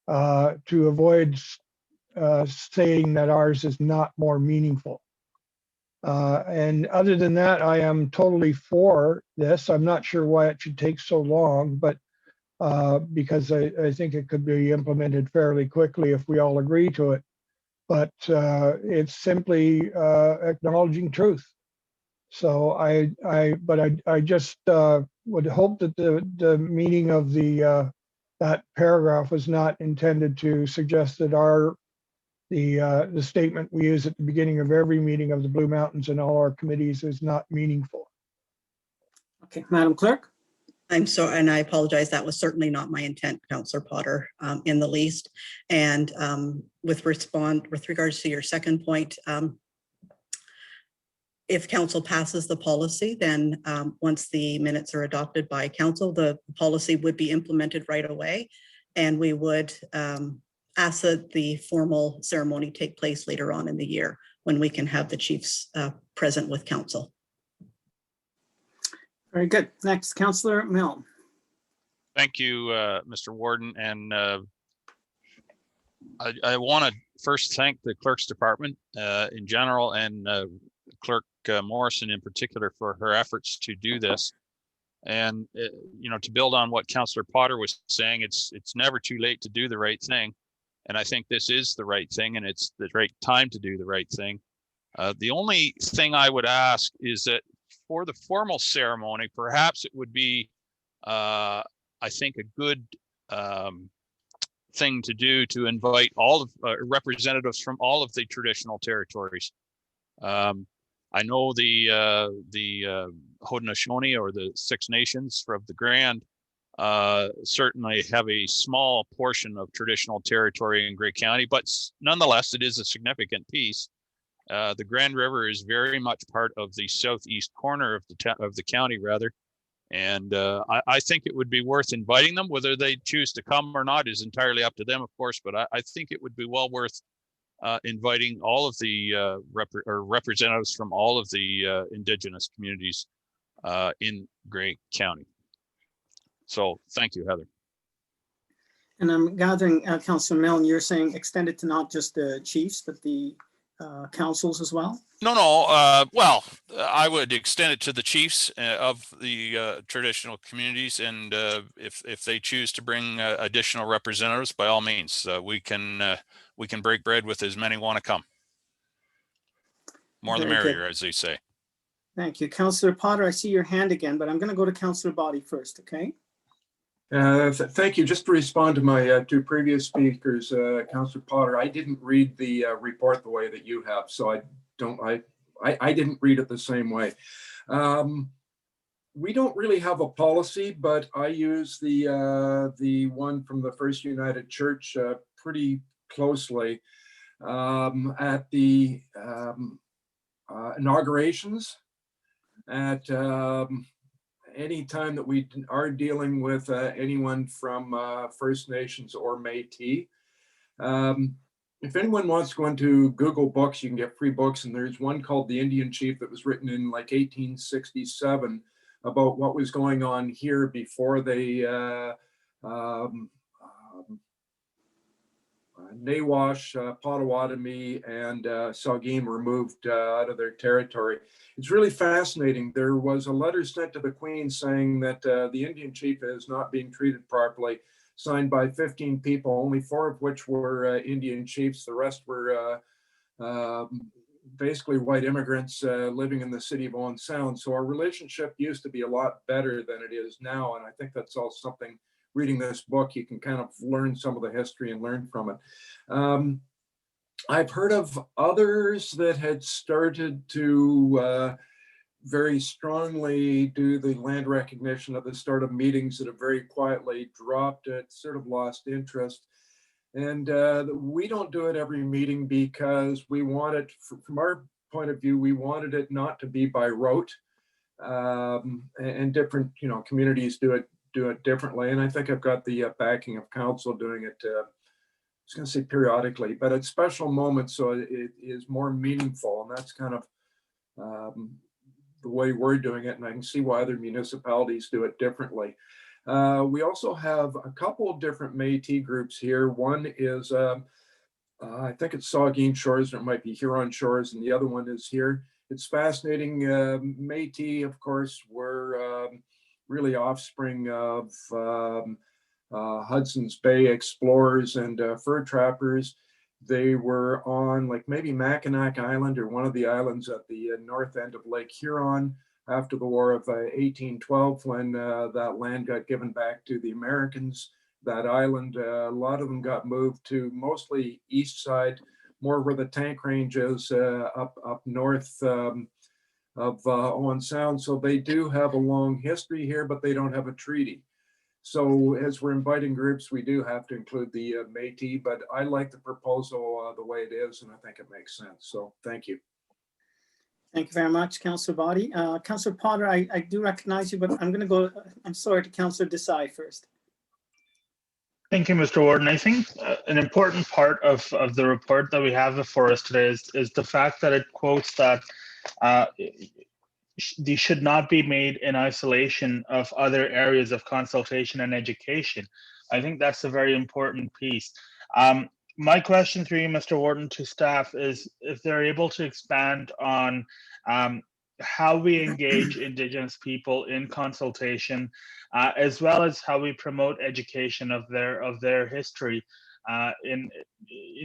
to avoid saying that ours is not more meaningful. And other than that, I am totally for this. I'm not sure why it should take so long, but because I think it could be implemented fairly quickly if we all agree to it. But it's simply acknowledging truth. So I just would hope that the meaning of that paragraph was not intended to suggest that the statement we use at the beginning of every meeting of the Blue Mountains and all our committees is not meaningful. Okay, Madam Clerk. I'm sorry, and I apologize. That was certainly not my intent, Councillor Potter, in the least. And with regards to your second point, if council passes the policy, then once the minutes are adopted by council, the policy would be implemented right away, and we would ask that the formal ceremony take place later on in the year when we can have the chiefs present with council. Very good. Next, Councillor Milne. Thank you, Mr. Warden. And I want to first thank the clerk's department in general and Clerk Morrison in particular for her efforts to do this. And, to build on what Councillor Potter was saying, it's never too late to do the right thing. And I think this is the right thing, and it's the right time to do the right thing. The only thing I would ask is that for the formal ceremony, perhaps it would be, I think, a good thing to do to invite all of representatives from all of the traditional territories. I know the Haudenosaunee, or the Six Nations of the Grand, certainly have a small portion of traditional territory in Grey County, but nonetheless, it is a significant piece. The Grand River is very much part of the southeast corner of the county, rather. And I think it would be worth inviting them. Whether they choose to come or not is entirely up to them, of course, but I think it would be well worth inviting all of the representatives from all of the Indigenous communities in Grey County. So thank you, Heather. And I'm gathering, Councillor Milne, you're saying extend it to not just the chiefs, but the councils as well? No. Well, I would extend it to the chiefs of the traditional communities, and if they choose to bring additional representatives, by all means, we can break bread with as many want to come. More the Very good. merrier, as they say. Thank you. Councillor Potter, I see your hand again, but I'm going to go to Councillor Body first, okay? Thank you. Just to respond to my two previous speakers, Councillor Potter, I didn't read the report the way that you have, so I didn't read it the same way. We don't really have a policy, but I use the one from the First United Church pretty closely at the inaugurations, at any time that we are dealing with anyone from First Nations or Métis. If anyone wants to go into Google Books, you can get free books, and there's one called The Indian Chief that was written in like 1867 about what was going on here before they Nawash, Potawatomi, and Saugeen were moved out of their territory. It's really fascinating. There was a letter sent to the Queen saying that the Indian chief is not being treated properly, signed by 15 people, only 4 of which were Indian chiefs. The rest were basically white immigrants living in the city of Owen Sound. So our relationship used to be a lot better than it is now. And I think that's all something, reading this book, you can kind of learn some of the history and learn from it. I've heard of others that had started to very strongly do the land recognition at the start of meetings that have very quietly dropped it, sort of lost interest. And we don't do it every meeting because we want it, from our point of view, we wanted it not to be by rote. And different, communities do it differently. And I think I've got the backing of council doing it, I was going to say periodically, but at special moments, so it is more meaningful. And that's kind of the way we're doing it. And I can see why other municipalities do it differently. We also have a couple of different Métis groups here. One is, I think it's Saugeen Shores, or it might be Huron Shores, and the other one is here. It's fascinating. Métis, of course, were really offspring of Hudson's Bay explorers and fur trappers. They were on like maybe Mackinac Island or one of the islands at the north end of Lake Huron after the War of 1812, when that land got given back to the Americans. That island, a lot of them got moved to mostly east side, more where the tank range is, up north of Owen Sound. So they do have a long history here, but they don't have a treaty. So as we're inviting groups, we do have to include the Métis, but I like the proposal the way it is, and I think it makes sense. So thank you. Thank you very much, Councillor Body. Councillor Potter, I do recognize you, but I'm going to go, I'm sorry, to Councillor Desai first. Thank you, Mr. Warden. I think an important part of the report that we have before us today is the fact that it quotes that these should not be made in isolation of other areas of consultation and education. I think that's a very important piece. My question through you, Mr. Warden, to staff is if they're able to expand on how we engage Indigenous people in consultation, as well as how we promote education of their history in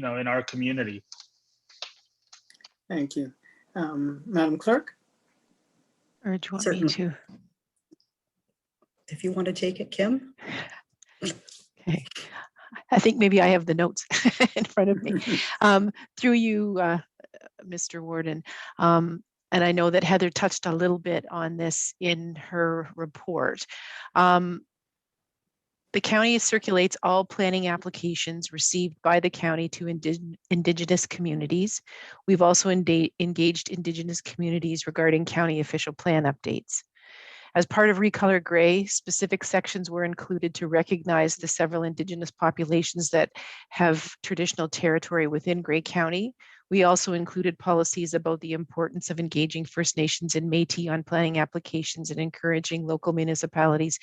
our community. Thank you. Madam Clerk? Or do you want me to? If you want to take it, Kim. Okay. I think maybe I have the notes in front of me. Through you, Mr. Warden. And I know that Heather touched a little bit on this in her report. The county circulates all planning applications received by the county to Indigenous communities. We've also engaged Indigenous communities regarding county official plan updates. As part of Recolor Gray, specific sections were included to recognize the several Indigenous populations that have traditional territory within Gray County. We also included policies about the importance of engaging First Nations and Métis on planning applications and encouraging local municipalities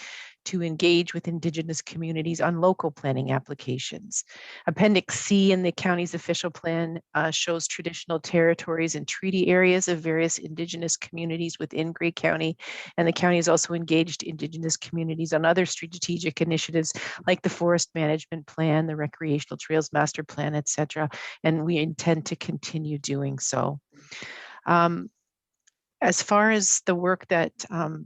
to engage with Indigenous communities on local planning applications. Appendix C in the county's official plan shows traditional territories and treaty areas of various Indigenous communities within Grey County, and the county has also engaged Indigenous communities on other strategic initiatives like the Forest Management Plan, the Recreational Trails Master Plan, etc., and we intend to continue doing so. As far as the work that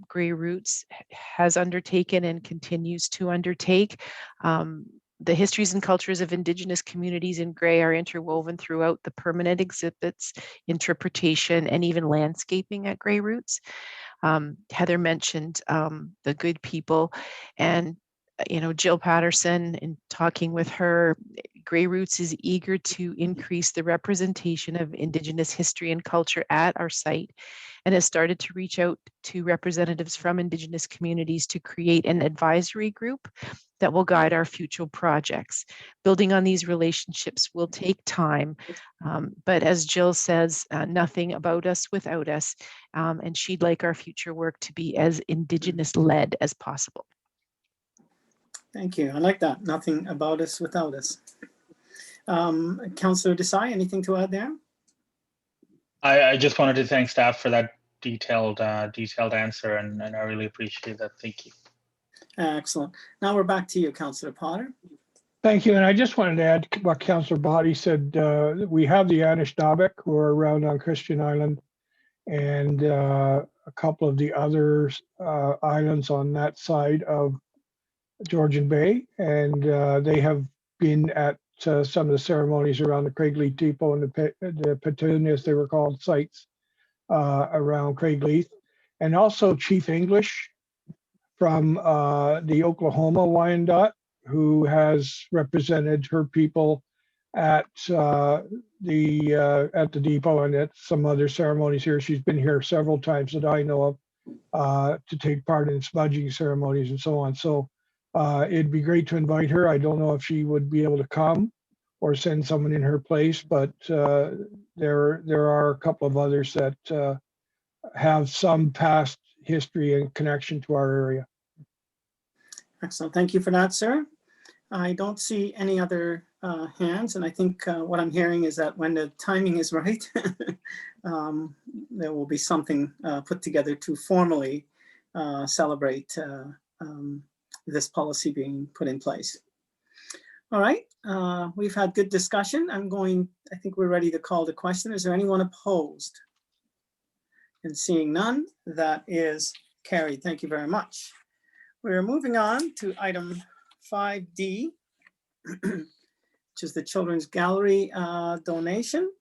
Grey Roots has undertaken and continues to undertake, the histories and cultures of Indigenous communities in Grey are interwoven throughout the permanent exhibits, interpretation, and even landscaping at Grey Roots. Heather mentioned the good people, and Jill Patterson, in talking with her, Grey Roots is eager to increase the representation of Indigenous history and culture at our site, and has started to reach out to representatives from Indigenous communities to create an advisory group that will guide our future projects. Building on these relationships will take time, but as Jill says, nothing about us without us, and she'd like our future work to be as Indigenous-led as possible. Thank you. I like that. Nothing about us without us. Councillor Desai, anything to add there? I just wanted to thank staff for that detailed answer, and I really appreciate that. Thank you. Excellent. Now we're back to you, Councillor Potter. Thank you. And I just wanted to add what Councillor Body said. We have the Anishinaabeg who are around on Christian Island, and a couple of the other islands on that side of Georgian Bay, and they have been at some of the ceremonies around the Craigleith Depot and the Petunias, they were called, sites around Craigleith, and also Chief English from the Oklahoma Wyandotte, who has represented her people at the depot and at some other ceremonies here. She's been here several times that I know of to take part in smudging ceremonies and so on. So it'd be great to invite her. I don't know if she would be able to come or send someone in her place, but there are a couple of others that have some past history and connection to our area. Excellent. Thank you for that, sir. I don't see any other hands, and I think what I'm hearing is that when the timing is right, there will be something put together to formally celebrate this policy being put in place. All right, we've had good discussion. I think we're ready to call the question. Is there anyone opposed? And seeing none, that is carried. Thank you very much. We're moving on to item 5D, which is the Children's Gallery donation.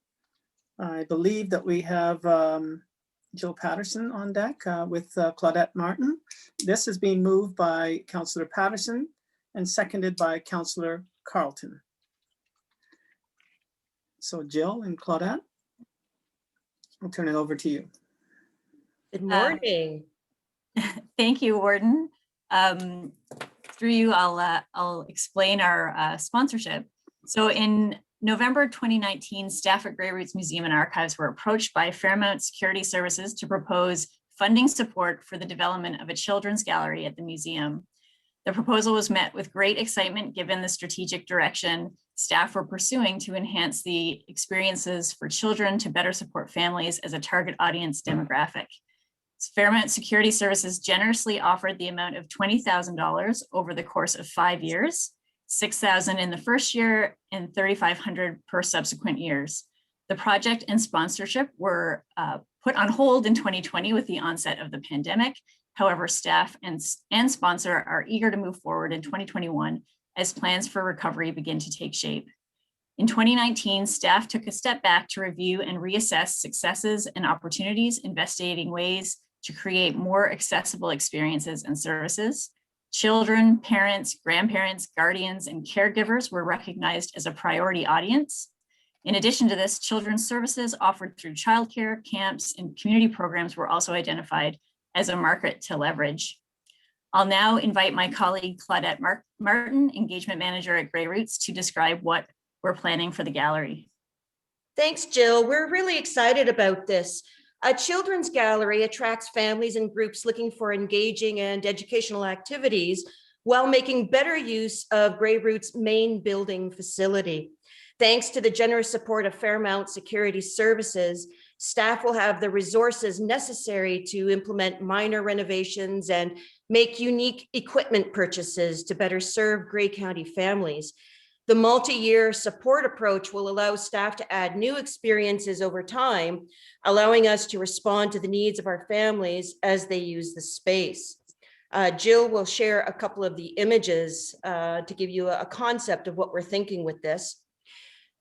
I believe that we have Jill Patterson on deck with Claudette Martin. This is being moved by Councillor Patterson and seconded by Councillor Carlton. So Jill and Claudette, I'll turn it over to you. Good morning. Thank you, Warden. Through you, I'll explain our sponsorship. So in November 2019, staff at Grey Roots Museum and Archives were approached by Fairmount Security Services to propose funding support for the development of a children's gallery at the museum. The proposal was met with great excitement given the strategic direction staff were pursuing to enhance the experiences for children to better support families as a target audience demographic. Fairmount Security Services generously offered the amount of $20,000 over the course of 5 years, $6,000 in the first year and $3,500 per subsequent years. The project and sponsorship were put on hold in 2020 with the onset of the pandemic. However, staff and sponsor are eager to move forward in 2021 as plans for recovery begin to take shape. In 2019, staff took a step back to review and reassess successes and opportunities, investigating ways to create more accessible experiences and services. Children, parents, grandparents, guardians, and caregivers were recognized as a priority audience. In addition to this, children's services offered through childcare, camps, and community programs were also identified as a market to leverage. I'll now invite my colleague Claudette Martin, Engagement Manager at Grey Roots, to describe what we're planning for the gallery. Thanks, Jill. We're really excited about this. A children's gallery attracts families and groups looking for engaging and educational activities while making better use of Grey Root's main building facility. Thanks to the generous support of Fairmount Security Services, staff will have the resources necessary to implement minor renovations and make unique equipment purchases to better serve Grey County families. The multi-year support approach will allow staff to add new experiences over time, allowing us to respond to the needs of our families as they use the space. Jill will share a couple of the images to give you a concept of what we're thinking with this.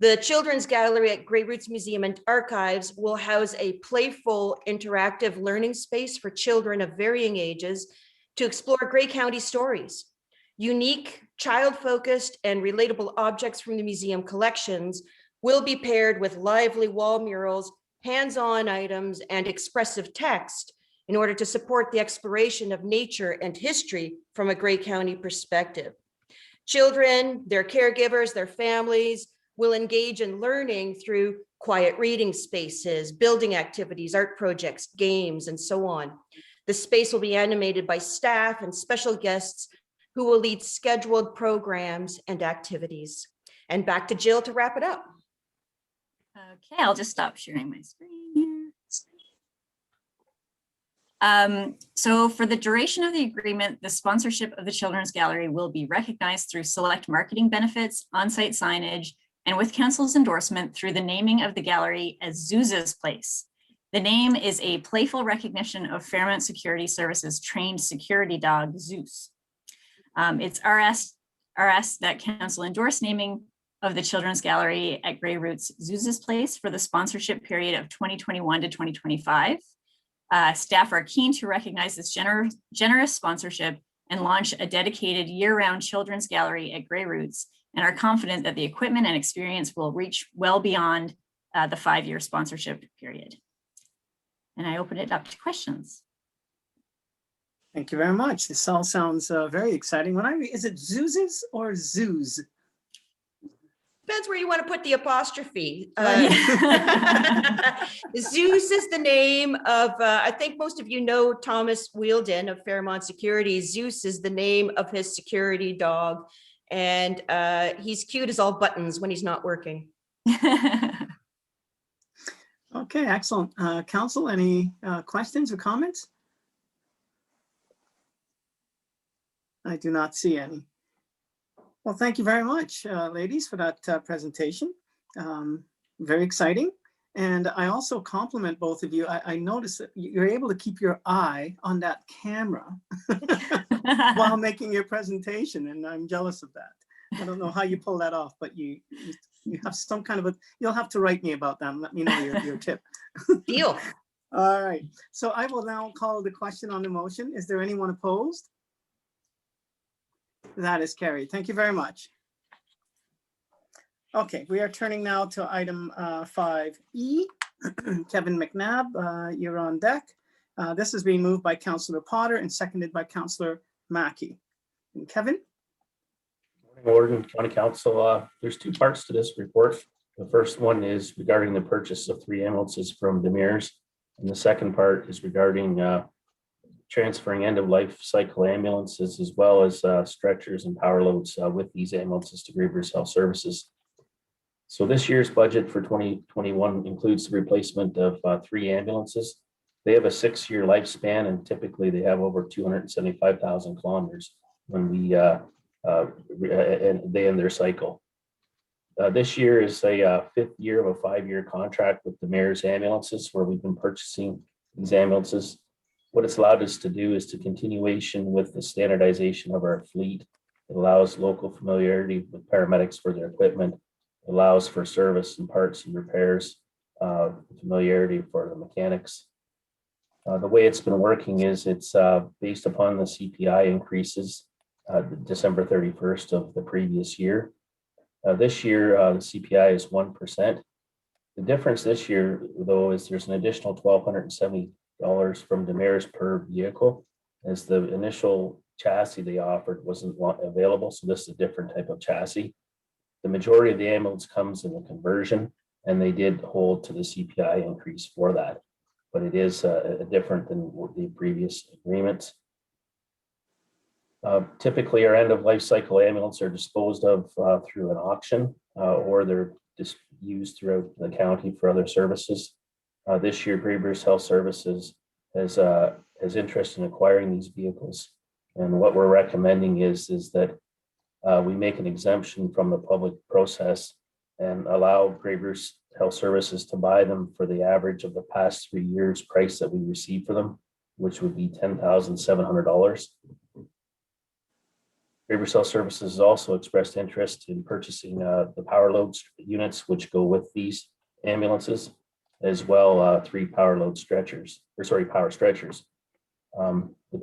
The Children's Gallery at Grey Roots Museum and Archives will house a playful, interactive learning space for children of varying ages to explore Grey County stories. Unique, child-focused, and relatable objects from the museum collections will be paired with lively wall murals, hands-on items, and expressive text in order to support the exploration of nature and history from a Grey County perspective. Children, their caregivers, their families will engage in learning through quiet reading spaces, building activities, art projects, games, and so on. The space will be animated by staff and special guests who will lead scheduled programs and activities. And back to Jill to wrap it up. Okay, I'll just stop sharing my screen here. So for the duration of the agreement, the sponsorship of the Children's Gallery will be recognized through select marketing benefits, on-site signage, and with council's endorsement through the naming of the gallery as Zeus's Place. The name is a playful recognition of Fairmount Security Services trained security dog, Zeus. It's RS that council endorsed naming of the Children's Gallery at Grey Roots Zeus's Place for the sponsorship period of 2021 to 2025. Staff are keen to recognize this generous sponsorship and launch a dedicated year-round children's gallery at Grey Roots, and are confident that the equipment and experience will reach well beyond the 5-year sponsorship period. And I open it up to questions. Thank you very much. This all sounds very exciting. When I read, is it Zeus's or Zoos? Depends where you want to put the apostrophe. Zeus is the name of, I think most of you know Thomas Wheeldon of Fairmont Security. Zeus is the name of his security dog. And he's cute as all buttons when he's not working. Okay, excellent. Council, any questions or comments? I do not see any. Well, thank you very much, ladies, for that presentation. Very exciting. And I also compliment both of you. I noticed that you're able to keep your eye on that camera while making your presentation, and I'm jealous of that. I don't know how you pull that off, but you have some kind of a, you'll have to write me about that and let me know your tip. Deal. All right, so I will now call the question on the motion. Is there anyone opposed? That is carried. Thank you very much. Okay, we are turning now to item 5E. Kevin McNabb, you're on deck. This is being moved by Councillor Potter and seconded by Councillor Mackey. And Kevin? Morning, County Council. There's two parts to this report. The first one is regarding the purchase of 3 ambulances from Demers, and the second part is regarding transferring end-of-life cycle ambulances as well as stretchers and power loads with these ambulances to Grey Roots Health Services. So this year's budget for 2021 includes the replacement of 3 ambulances. They have a 6-year lifespan, and typically they have over 275,000 kilometers when we and they end their cycle. This year is a 5th year of a 5-year contract with the mayor's ambulances, where we've been purchasing these ambulances. What it's allowed us to do is to continuation with the standardization of our fleet. It allows local familiarity with paramedics for their equipment, it allows for service and parts and repairs, familiarity for the mechanics. The way it's been working is it's based upon the CPI increases December 31st of the previous year. This year, the CPI is 1%. The difference this year, though, is there's an additional $1,270 from Demers per vehicle, as the initial chassis they offered wasn't available. So this is a different type of chassis. The majority of the ambulance comes in the conversion, and they did hold to the CPI increase for that. But it is different than the previous agreements. Typically, our end of life cycle ambulance are disposed of through an auction, or they're just used throughout the county for other services. This year, Grey Bruce Health Services has interest in acquiring these vehicles. And what we're recommending is that we make an exemption from the public process and allow Grey Bruce Health Services to buy them for the average of the past 3 years price that we received for them, which would be $10,700. Grey Bruce Health Services has also expressed interest in purchasing the power load units, which go with these ambulances, as well 3 power stretchers. The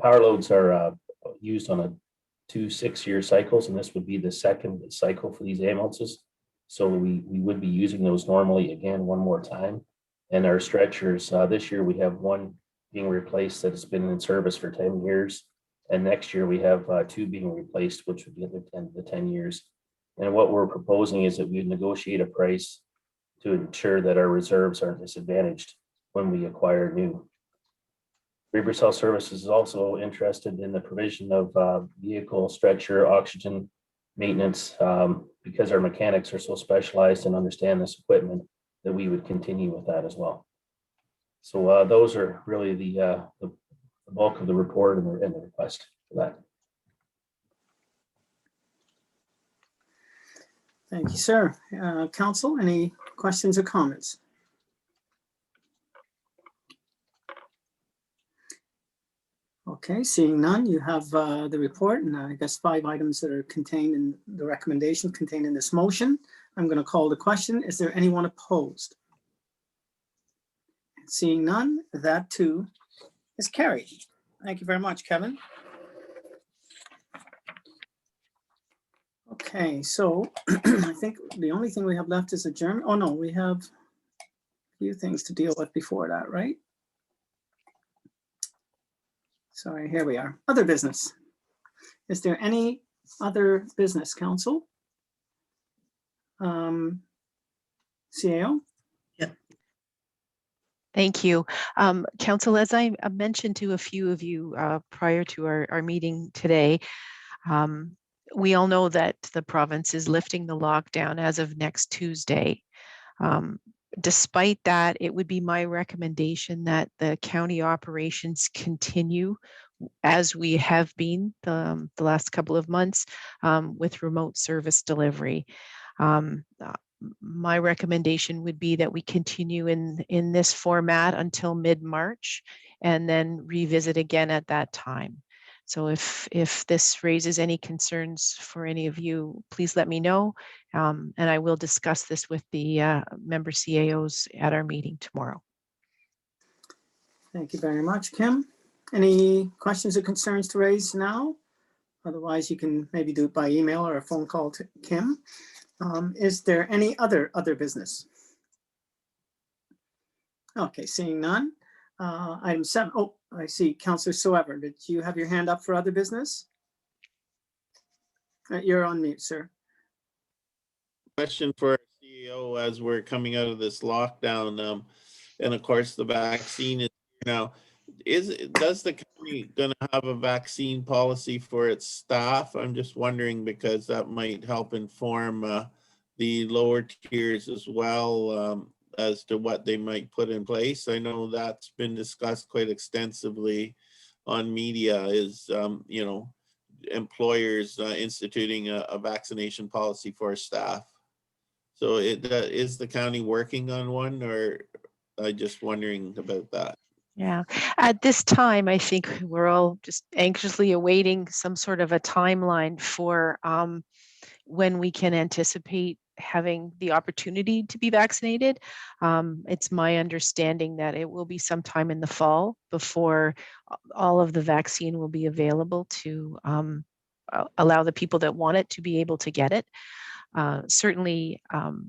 power loads are used on 2 6-year cycles, and this would be the second cycle for these ambulances. So we would be using those normally again one more time. And our stretchers, this year we have one being replaced that has been in service for 10 years. And next year we have 2 being replaced, which would be the 10 years. And what we're proposing is that we negotiate a price to ensure that our reserves aren't disadvantaged when we acquire new. Grey Bruce Health Services is also interested in the provision of vehicle, stretcher, oxygen maintenance, because our mechanics are so specialized and understand this equipment, that we would continue with that as well. So those are really the bulk of the report and the request for that. Thank you, sir. Council, any questions or comments? Okay, seeing none, you have the report and I guess 5 items that are contained in the recommendations contained in this motion. I'm going to call the question. Is there anyone opposed? Seeing none, that too is carried. Thank you very much, Kevin. Okay, so I think the only thing we have left is adjournment. Oh no, we have a few things to deal with before that, right? Sorry, here we are. Other business. Is there any other business, council? CAO? Thank you. Council, as I mentioned to a few of you prior to our meeting today, we all know that the province is lifting the lockdown as of next Tuesday. Despite that, it would be my recommendation that the county operations continue as we have been the last couple of months with remote service delivery. My recommendation would be that we continue in this format until mid-March and then revisit again at that time. So if this raises any concerns for any of you, please let me know. And I will discuss this with the member CAOs at our meeting tomorrow. Thank you very much, Kim. Any questions or concerns to raise now? Otherwise, you can maybe do it by email or a phone call to Kim. Is there any other business? Okay, seeing none. Item 7. Oh, I see Councillor Soever. Did you have your hand up for other business? You're on mute, sir. Question for our CEO as we're coming out of this lockdown, and of course the vaccine is now. Does the county going to have a vaccine policy for its staff? I'm just wondering because that might help inform the lower tiers as well as to what they might put in place. I know that's been discussed quite extensively on media. Is you know, employers instituting a vaccination policy for staff. So is the county working on one, or I just wondering about that? Yeah, at this time, I think we're all just anxiously awaiting some sort of a timeline for when we can anticipate having the opportunity to be vaccinated. It's my understanding that it will be sometime in the fall before all of the vaccine will be available to allow the people that want it to be able to get it. Certainly,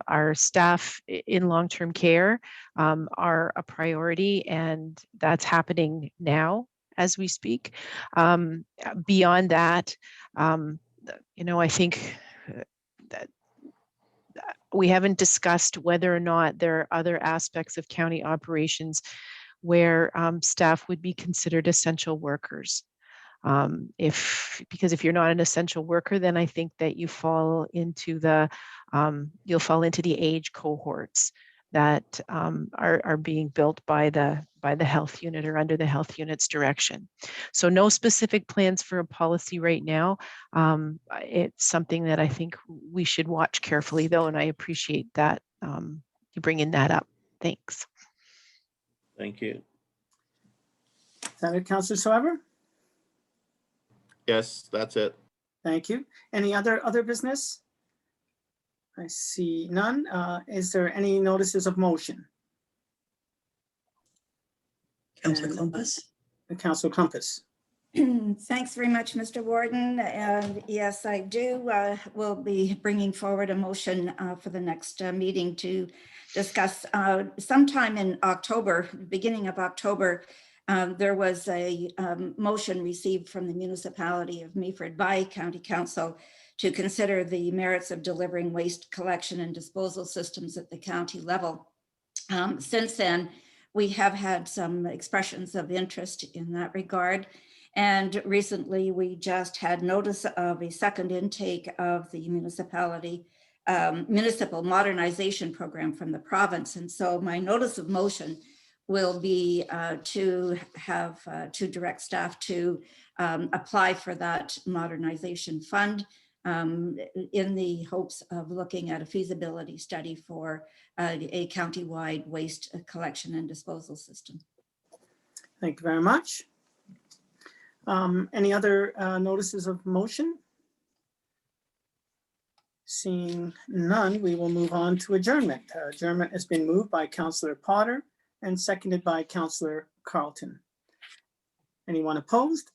our staff in long-term care are a priority, and that's happening now as we speak. Beyond that, you know, I think that we haven't discussed whether or not there are other aspects of county operations where staff would be considered essential workers. Because if you're not an essential worker, then I think that you fall into you'll fall into the age cohorts that are being built by the health unit or under the health unit's direction. So no specific plans for a policy right now. It's something that I think we should watch carefully though, and I appreciate that you bringing that up. Thanks. Thank you. Is that it, Councillor Schreiber? Yes, that's it. Thank you. Any other business? I see none. Is there any notices of motion? Councillor And- Clumpus. Councillor Clumpus. Thanks very much, Mr. Warden. And yes, I do. Will be bringing forward a motion for the next meeting to discuss sometime in October, beginning of October. There was a motion received from the municipality of Meaford by County Council to consider the merits of delivering waste collection and disposal systems at the county level. Since then, we have had some expressions of interest in that regard. And recently, we just had notice of a second intake of the municipal modernization program from the province. And so my notice of motion will be to direct staff to apply for that modernization fund in the hopes of looking at a feasibility study for a countywide waste collection and disposal system. Thank you very much. Any other notices of motion? Seeing none, we will move on to adjournment. Adjournment has been moved by Councillor Potter and seconded by Councillor Carlton. Anyone opposed?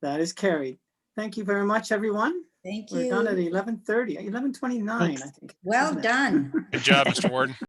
That is carried. Thank you very much, everyone. Thank We're done at you. 11:30, 11:29, I think. Well isn't it? done. Good job, Mr. Warden.